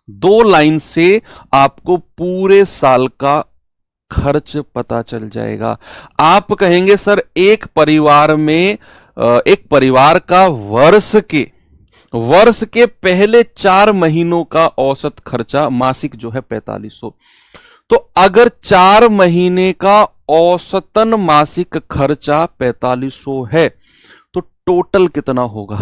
2 लाइन से आपको पूरे साल का खर्च पता चल जाएगा। आप कहेंगे सर एक परिवार में एक परिवार का वर्ष के पहले 4 महीनों का औसत खर्चा मासिक जो है 4500। तो अगर 4 महीने का औसतन मासिक खर्चा 4500 है तो टोटल कितना होगा।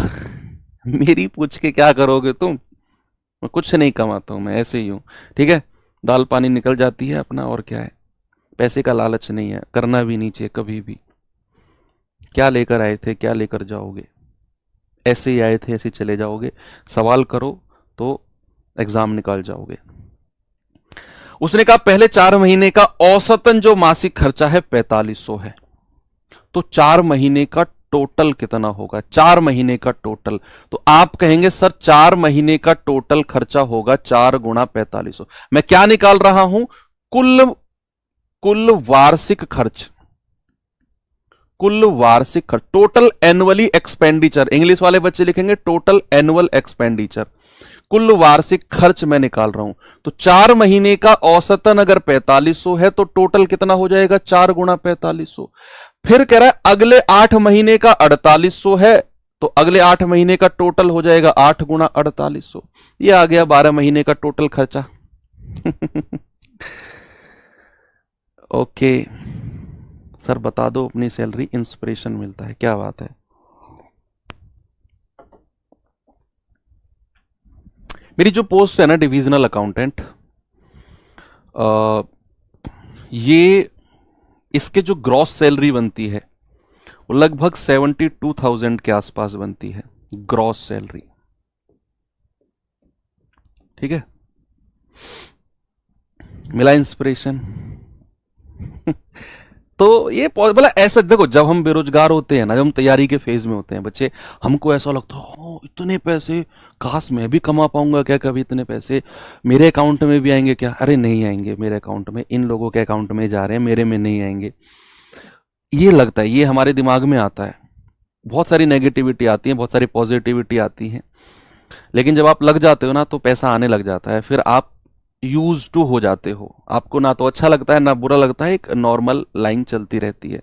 मेरी पूछ के क्या करोगे तुम, मैं कुछ नहीं कमाता हूं, मैं ऐसे ही हूं, ठीक है। दाल पानी निकल जाती है अपना, और क्या है। पैसे का लालच नहीं है, करना भी नहीं चाहिए कभी भी। क्या लेकर आए थे, क्या लेकर जाओगे, ऐसे ही आए थे ऐसे ही चले जाओगे। सवाल करो तो एग्जाम निकाल जाओगे। उसने कहा पहले 4 महीने का औसतन जो मासिक खर्चा है 4500 है, तो 4 महीने का टोटल कितना होगा, 4 महीने का टोटल। तो आप कहेंगे सर 4 महीने का टोटल खर्चा होगा 4 गुणा 4500। मैं क्या निकाल रहा हूं, कुल वार्षिक खर्च, कुल वार्षिक खर्च, टोटल एनुअली एक्सपेंडिचर। इंग्लिश वाले बच्चे लिखेंगे टोटल एनुअल एक्सपेंडिचर। कुल वार्षिक खर्च मैं निकाल रहा हूं। तो 4 महीने का औसतन अगर 4500 है तो टोटल कितना हो जाएगा, 4 गुणा 4500। फिर कह रहा है अगले 8 महीने का 4800 है, तो अगले 8 महीने का टोटल हो जाएगा 8 गुणा 4800। ये आ गया 12 महीने का टोटल खर्चा। ओके सर बता दो अपनी सैलरी, इंस्पिरेशन मिलता है, क्या बात है। मेरी जो पोस्ट है ना डिविजनल अकाउंटेंट, ये इसके जो ग्रॉस सैलरी बनती है वो लगभग 72,000 के आसपास बनती है ग्रॉस सैलरी, ठीक है। मिला इंस्पिरेशन। तो ये मतलब ऐसा देखो, जब हम बेरोजगार होते हैं ना, जब हम तैयारी के फेज में होते हैं बच्चे, हमको ऐसा लगता है ओ इतने पैसे, काश मैं भी कमा पाऊंगा क्या कभी, इतने पैसे मेरे अकाउंट में भी आएंगे क्या? अरे नहीं आएंगे मेरे अकाउंट में, इन लोगों के अकाउंट में जा रहे हैं, मेरे में नहीं आएंगे। ये लगता है, ये हमारे दिमाग में आता है। बहुत सारी नेगेटिविटी आती है, बहुत सारी पॉजिटिविटी आती है, लेकिन जब आप लग जाते हो ना तो पैसा आने लग जाता है, फिर आप यूज टू हो जाते हो, आपको ना तो अच्छा लगता है ना बुरा लगता है, एक नॉर्मल लाइन चलती रहती है।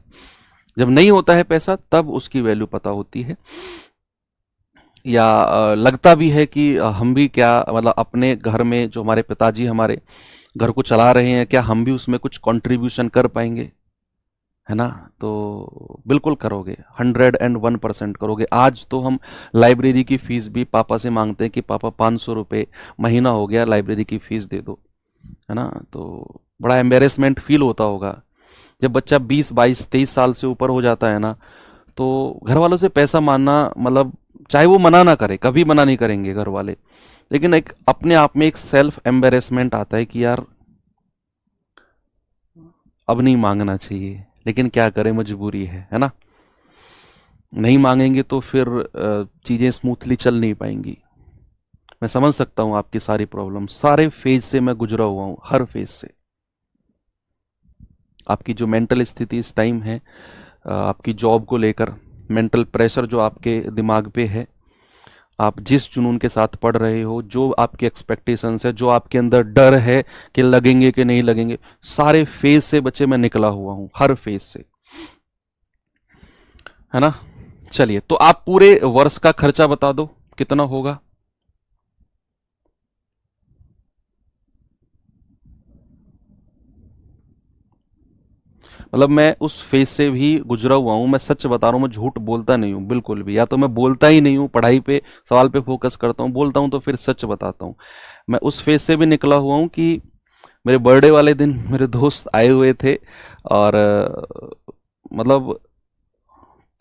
जब नहीं होता है पैसा तब उसकी वैल्यू पता होती है, या लगता भी है कि हम भी क्या, मतलब अपने घर में जो हमारे पिताजी हमारे घर को चला रहे हैं, क्या हम भी उसमें कुछ कंट्रीब्यूशन कर पाएंगे, है ना? तो बिल्कुल करोगे, 101% करोगे। आज तो हम लाइब्रेरी की फीस भी पापा से मांगते हैं कि पापा 500 रुपये महीना हो गया, लाइब्रेरी की फीस दे दो, है ना? तो बड़ा एम्बेरसमेंट फील होता होगा जब बच्चा 20 22 23 साल से ऊपर हो जाता है ना, तो घर वालों से पैसा मांगना, मतलब चाहे वो मना ना करे, कभी मना नहीं करेंगे घर वाले, लेकिन एक अपने आप में एक सेल्फ एम्बेरसमेंट आता है कि यार अब नहीं मांगना चाहिए, लेकिन क्या करें, मजबूरी है ना? नहीं मांगेंगे तो फिर चीजें स्मूथली चल नहीं पाएंगी। मैं समझ सकता हूं आपकी सारी प्रॉब्लम, सारे फेज से मैं गुजरा हुआ हूं, हर फेज से। आपकी जो मेंटल स्थिति इस टाइम है, आपकी जॉब को लेकर मेंटल प्रेशर जो आपके दिमाग पे है, आप जिस जुनून के साथ पढ़ रहे हो, जो आपकी एक्सपेक्टेशंस है, जो आपके अंदर डर है कि लगेंगे कि नहीं लगेंगे, सारे फेज से बच्चे मैं निकला हुआ हूं, हर फेज से, है ना? चलिए, तो आप पूरे वर्ष का खर्चा बता दो कितना होगा। मतलब मैं उस फेज से भी गुजरा हुआ हूं, मैं सच बता रहा हूं, मैं झूठ बोलता नहीं हूं बिल्कुल भी, या तो मैं बोलता ही नहीं हूं, पढ़ाई पे सवाल पे फोकस करता हूं, बोलता हूं तो फिर सच बताता हूं। मैं उस फेज से भी निकला हुआ हूं कि मेरे बर्थडे वाले दिन मेरे दोस्त आए हुए थे, और मतलब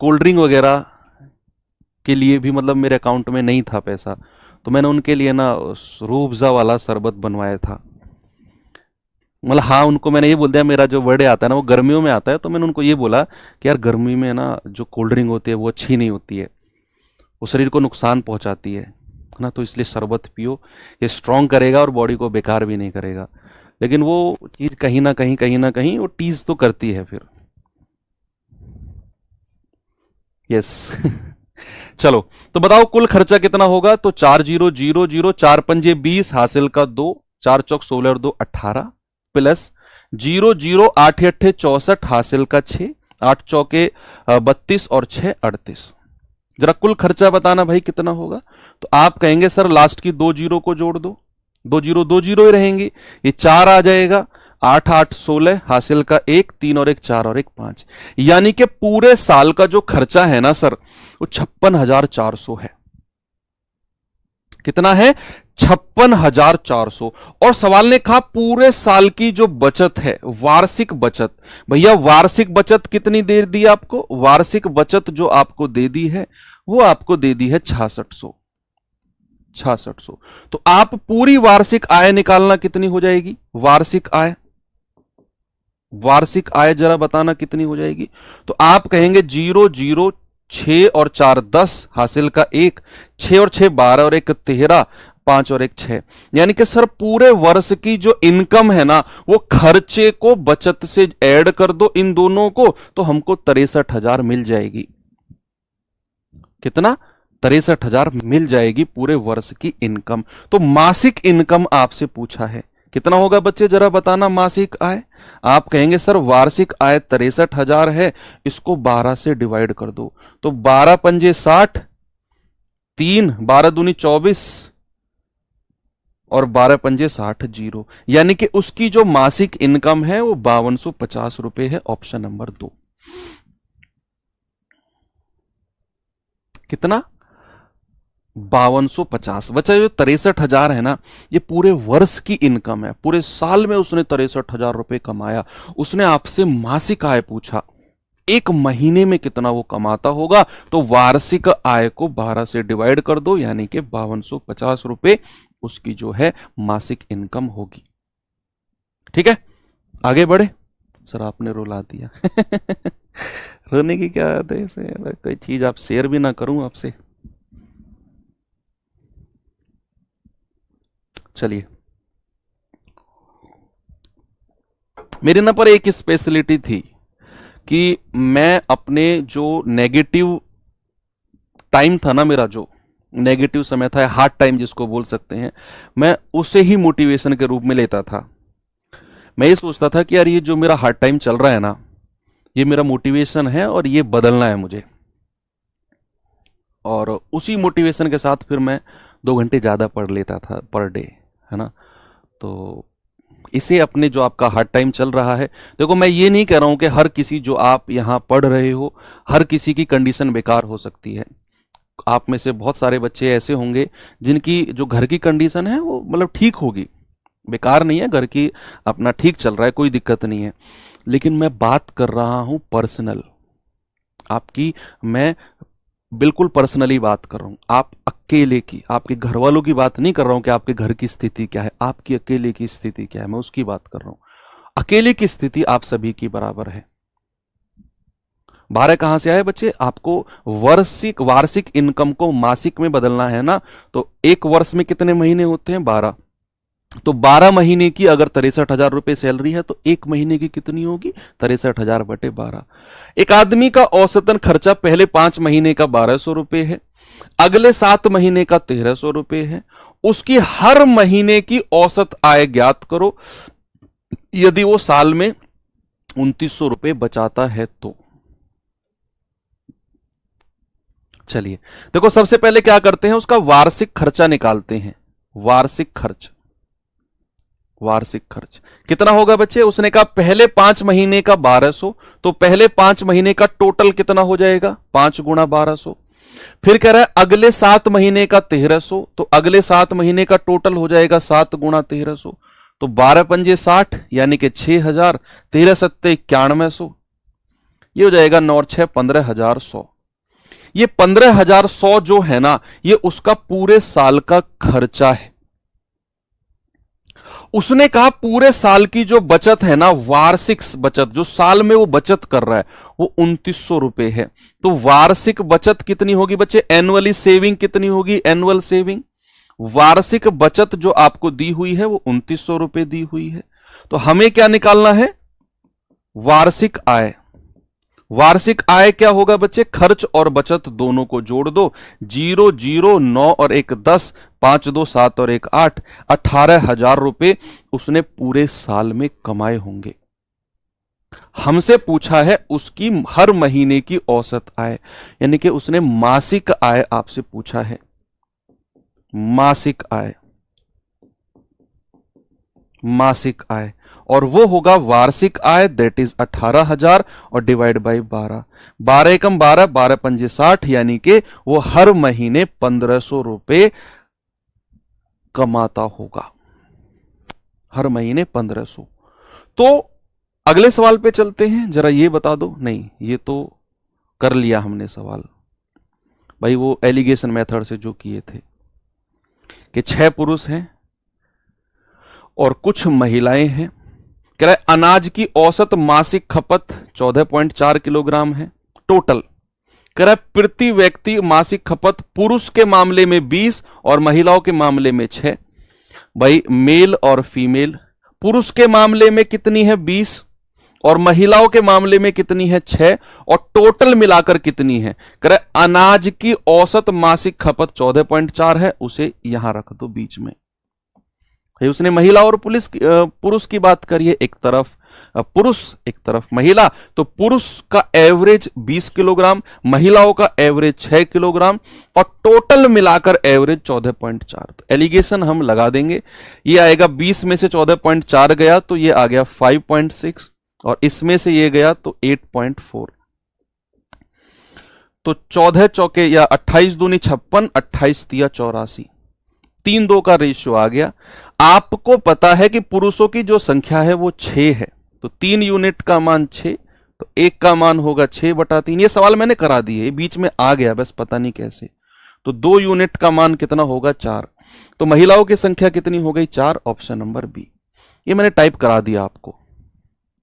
कोल्ड ड्रिंक वगैरह के लिए भी मतलब मेरे अकाउंट में नहीं था पैसा, तो मैंने उनके लिए ना रूह अफ़ज़ा वाला शरबत बनवाया था। मतलब हाँ, उनको मैंने ये बोल दिया, मेरा जो बर्थडे आता है ना वो गर्मियों में आता है, तो मैंने उनको ये बोला कि यार गर्मी में ना जो कोल्ड ड्रिंक होती है वो अच्छी नहीं होती है, वो शरीर को नुकसान पहुंचाती है ना, तो इसलिए शरबत पियो, ये स्ट्रांग करेगा और बॉडी को बेकार भी नहीं करेगा। लेकिन वो चीज़ कहीं ना कहीं वो टीज तो करती है फिर। यस। चलो, तो बताओ कुल खर्चा कितना होगा? तो 4000, 4 पंजे 20, हासिल का 2, 4 चौक 16 और 2 18, प्लस 00 8 8 64, हासिल का 6, 8 चौके 32 और 6 38। जरा कुल खर्चा बताना भाई कितना होगा? तो आप कहेंगे सर लास्ट की 2 जीरो को जोड़ दो, 2 जीरो 2 जीरो ही रहेंगी, ये 4 आ जाएगा, 8 8 16, हासिल का 1 3 और 1 4 और 1 5, यानी कि पूरे साल का जो खर्चा है ना सर, वो 56,400 है। कितना है? 56,400। और सवाल ने कहा पूरे साल की जो बचत है, वार्षिक बचत, भैया वार्षिक बचत कितनी दे दी आपको? वार्षिक बचत जो आपको दे दी है वो आपको दे दी है 6600। 6600। तो आप पूरी वार्षिक आय निकालना कितनी हो जाएगी? वार्षिक आय, वार्षिक आय जरा बताना कितनी हो जाएगी? तो आप कहेंगे 00 6 और 4 10, हासिल का 1, 6 और 6 12 और 1 13, 5 और 1 6, यानी कि सर पूरे वर्ष की जो इनकम है ना, वो खर्चे को बचत से ऐड कर दो इन दोनों को, तो हमको 63,000 मिल जाएगी। कितना? 63,000 मिल जाएगी पूरे वर्ष की इनकम। तो मासिक इनकम आपसे पूछा है, कितना होगा बच्चे जरा बताना मासिक आय? आप कहेंगे सर वार्षिक आय 63,000 है, इसको 12 से डिवाइड कर दो, तो 12 पंजे 60, 3 12 दूनी 24 और 12 पंजे 60 जीरो, यानी कि उसकी जो मासिक इनकम है वो 5250 रुपए है। Option number 2। कितना? 5250। बच्चा जो 63,000 है ना, ये पूरे वर्ष की इनकम है, पूरे साल में उसने 63,000 रुपए कमाया। उसने आपसे मासिक आय पूछा, एक महीने में कितना वो कमाता होगा, तो वार्षिक आय को 12 से डिवाइड कर दो, यानी कि 5250 रुपए उसकी जो है मासिक इनकम होगी। ठीक है, आगे बढ़े। सर आपने रुला दिया। रोने की क्या बात है इसे, कोई चीज आप शेयर भी ना करूं आपसे। चलिए, मेरे ना पर एक स्पेशलिटी थी कि मैं अपने जो नेगेटिव टाइम था ना, मेरा जो नेगेटिव समय था, हार्ड टाइम जिसको बोल सकते हैं, मैं उसे ही मोटिवेशन के रूप में लेता था। मैं ये सोचता था कि यार ये जो मेरा हार्ड टाइम चल रहा है ना, ये मेरा मोटिवेशन है और ये बदलना है मुझे। और उसी मोटिवेशन के साथ फिर मैं 2 घंटे ज़्यादा पढ़ लेता था पर डे, है ना। तो इसे अपने जो आपका हार्ड टाइम चल रहा है, देखो मैं ये नहीं कह रहा हूं कि हर किसी जो आप यहां पढ़ रहे हो, हर किसी की कंडीशन बेकार हो सकती है। आप में से बहुत सारे बच्चे ऐसे होंगे जिनकी जो घर की कंडीशन है वो मतलब ठीक होगी, बेकार नहीं है, घर की अपना ठीक चल रहा है, कोई दिक्कत नहीं है। लेकिन मैं बात कर रहा हूं पर्सनल आपकी, मैं बिल्कुल पर्सनली बात कर रहा हूं, आप अकेले की, आपके घर वालों की बात नहीं कर रहा हूं कि आपके घर की स्थिति क्या है, आपकी अकेले की स्थिति क्या है, मैं उसकी बात कर रहा हूं। अकेले की स्थिति आप सभी की बराबर है। 12 कहां से आए बच्चे? आपको वार्षिक वार्षिक इनकम को मासिक में बदलना है ना। तो एक वर्ष में कितने महीने होते हैं? 12। तो 12 महीने की अगर 63,000 रुपए सैलरी है तो एक महीने की कितनी होगी? 63,000 बटे 12। एक आदमी का औसतन खर्चा पहले 5 महीने का 1200 रुपए है, अगले 7 महीने का 1300 रुपए है। उसकी हर महीने की औसत आय ज्ञात करो, यदि वो साल में 2900 रुपए बचाता है तो। चलिए देखो, सबसे पहले क्या करते हैं, उसका वार्षिक खर्चा निकालते हैं। वार्षिक खर्च, वार्षिक खर्च कितना होगा बच्चे? उसने कहा पहले 5 महीने का 1200, तो पहले 5 महीने का टोटल कितना हो जाएगा? 5 गुणा 1200। फिर कह रहा है अगले 7 महीने का 1300, तो अगले 7 महीने का टोटल हो जाएगा 7 गुणा 1300। तो 12 पंजे 60 यानी कि 6000, 13 सत्ते 9100, ये हो जाएगा 9 और 6 15,100। ये 15,100 जो है ना, ये उसका पूरे साल का खर्चा है। उसने कहा पूरे साल की जो बचत है ना, वार्षिक बचत जो साल में वो बचत कर रहा है, वो 2900 रुपए है। तो वार्षिक बचत कितनी होगी बच्चे? एनुअली सेविंग कितनी होगी? एनुअल सेविंग, वार्षिक बचत जो आपको दी हुई है वो 2900 रुपए दी हुई है। तो हमें क्या निकालना है? वार्षिक आय। वार्षिक आय क्या होगा बच्चे? खर्च और बचत दोनों को जोड़ दो, 0 0 9 और 1 10, 5 2 7 और 1 8, 18,000 रुपए उसने पूरे साल में कमाए होंगे। हमसे पूछा है उसकी हर महीने की औसत आय, यानी कि उसने मासिक आय आपसे पूछा है। मासिक आय, मासिक आय, और वो होगा वार्षिक आय, दैट इज 18,000 और डिवाइड बाई 12। 12 एकम 12, 12 पंजे 60, यानी कि वो हर महीने 1500 रुपए कमाता होगा, हर महीने 1500। तो अगले सवाल पे चलते हैं, जरा ये बता दो। नहीं, ये तो कर लिया हमने सवाल भाई, वो एलिगेशन मेथड से जो किए थे कि 6 पुरुष हैं और कुछ महिलाएं हैं। कह रहा है अनाज की औसत मासिक खपत 14.4 किलोग्राम है टोटल। कह रहा है प्रति व्यक्ति मासिक खपत पुरुष के मामले में 20 और महिलाओं के मामले में 6। भाई मेल और फीमेल, पुरुष के मामले में कितनी है? 20 और महिलाओं के मामले में कितनी है? 6, और टोटल मिलाकर कितनी है? कह रहा है अनाज की औसत मासिक खपत 14.4 है, उसे यहां रख दो बीच में। उसने महिला और पुरुष की बात करी है, एक तरफ पुरुष एक तरफ महिला, तो पुरुष का एवरेज 20 किलोग्राम, महिलाओं का एवरेज 6 किलोग्राम, और टोटल मिलाकर एवरेज 14.4। तो एलिगेशन हम लगा देंगे, ये आएगा 20 में से 14.4 गया तो ये आ गया 5.6, और इसमें से ये गया तो 8.4। तो 14 चौके या 28 दूनी 56, 28 तिया 84, 3-2 का रेशियो आ गया। आपको पता है कि पुरुषों की जो संख्या है वो 6 है, तो 3 यूनिट का मान 6, तो 1 का मान होगा 6/3। ये सवाल मैंने करा दिए, बीच में आ गया बस पता नहीं कैसे। तो 2 यूनिट का मान कितना होगा? 4। तो महिलाओं की संख्या कितनी हो गई? 4, ऑप्शन नंबर बी। ये मैंने टाइप करा दिया आपको,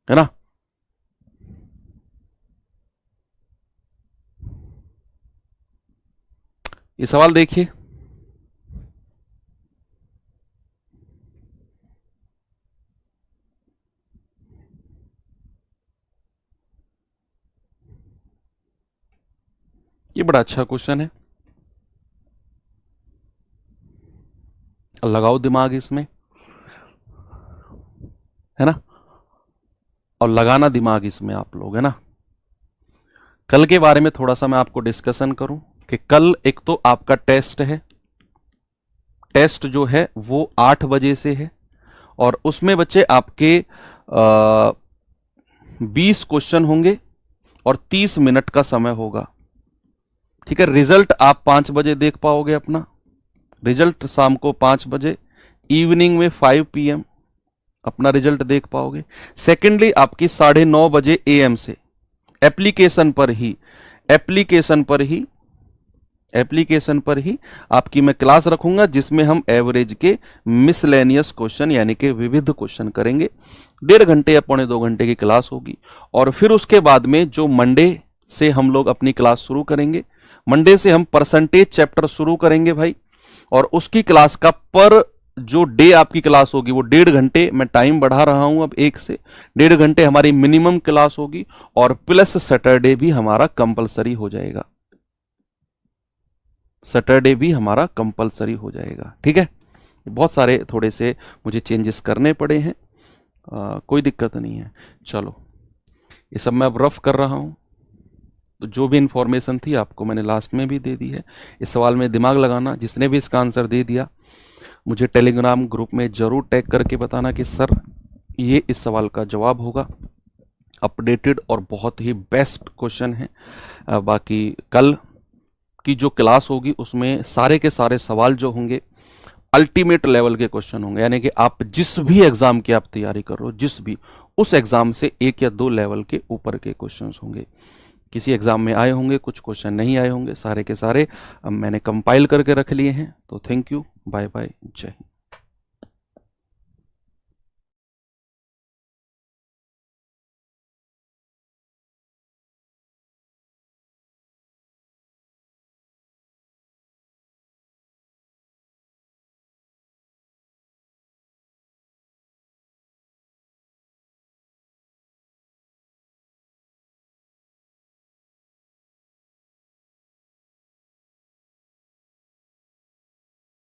है ना। ये सवाल देखिए, ये बड़ा अच्छा क्वेश्चन है, लगाओ दिमाग इसमें, है ना, और लगाना दिमाग इसमें आप लोग, है ना। कल के बारे में थोड़ा सा मैं आपको डिस्कशन करूं कि कल एक तो आपका टेस्ट है, टेस्ट जो है वो 8 बजे से है, और उसमें बच्चे आपके 20 क्वेश्चन होंगे और 30 मिनट का समय होगा, ठीक है। रिजल्ट आप 5 बजे देख पाओगे, अपना रिजल्ट शाम को 5 बजे, इवनिंग में 5 PM अपना रिजल्ट देख पाओगे। सेकेंडली आपकी 9:30 बजे AM से एप्लीकेशन पर ही आपकी मैं क्लास रखूंगा, जिसमें हम एवरेज के मिसलेनियस क्वेश्चन यानी कि विविध क्वेश्चन करेंगे। 1.5 घंटे या 1.25 घंटे की क्लास होगी। और फिर उसके बाद में जो मंडे से हम लोग अपनी क्लास शुरू करेंगे, मंडे से हम परसेंटेज चैप्टर शुरू करेंगे भाई, और उसकी क्लास का पर जो डे आपकी क्लास होगी वो 1.5 घंटे, मैं टाइम बढ़ा रहा हूं अब 1 से 1.5 घंटे हमारी मिनिमम क्लास होगी, और प्लस सैटरडे भी हमारा कंपलसरी हो जाएगा, सैटरडे भी हमारा कंपलसरी हो जाएगा, ठीक है। बहुत सारे थोड़े से मुझे चेंजेस करने पड़े हैं, कोई दिक्कत नहीं है। चलो, ये सब मैं अब रफ कर रहा हूं, तो जो भी इंफॉर्मेशन थी आपको मैंने लास्ट में भी दे दी है। इस सवाल में दिमाग लगाना, जिसने भी इसका आंसर दे दिया मुझे टेलीग्राम ग्रुप में जरूर टैग करके बताना कि सर ये इस सवाल का जवाब होगा। अपडेटेड और बहुत ही बेस्ट क्वेश्चन है। बाकी कल की जो क्लास होगी उसमें सारे के सारे सवाल जो होंगे अल्टीमेट लेवल के क्वेश्चन होंगे, यानी कि आप जिस भी एग्जाम की आप तैयारी कर रहे हो, जिस भी उस एग्जाम से 1 या 2 लेवल के ऊपर के क्वेश्चंस होंगे। किसी एग्जाम में आए होंगे, कुछ क्वेश्चन नहीं आए होंगे, सारे के सारे मैंने कंपाइल करके रख लिए हैं। तो थैंक यू, बाय बाय, जय हिंद।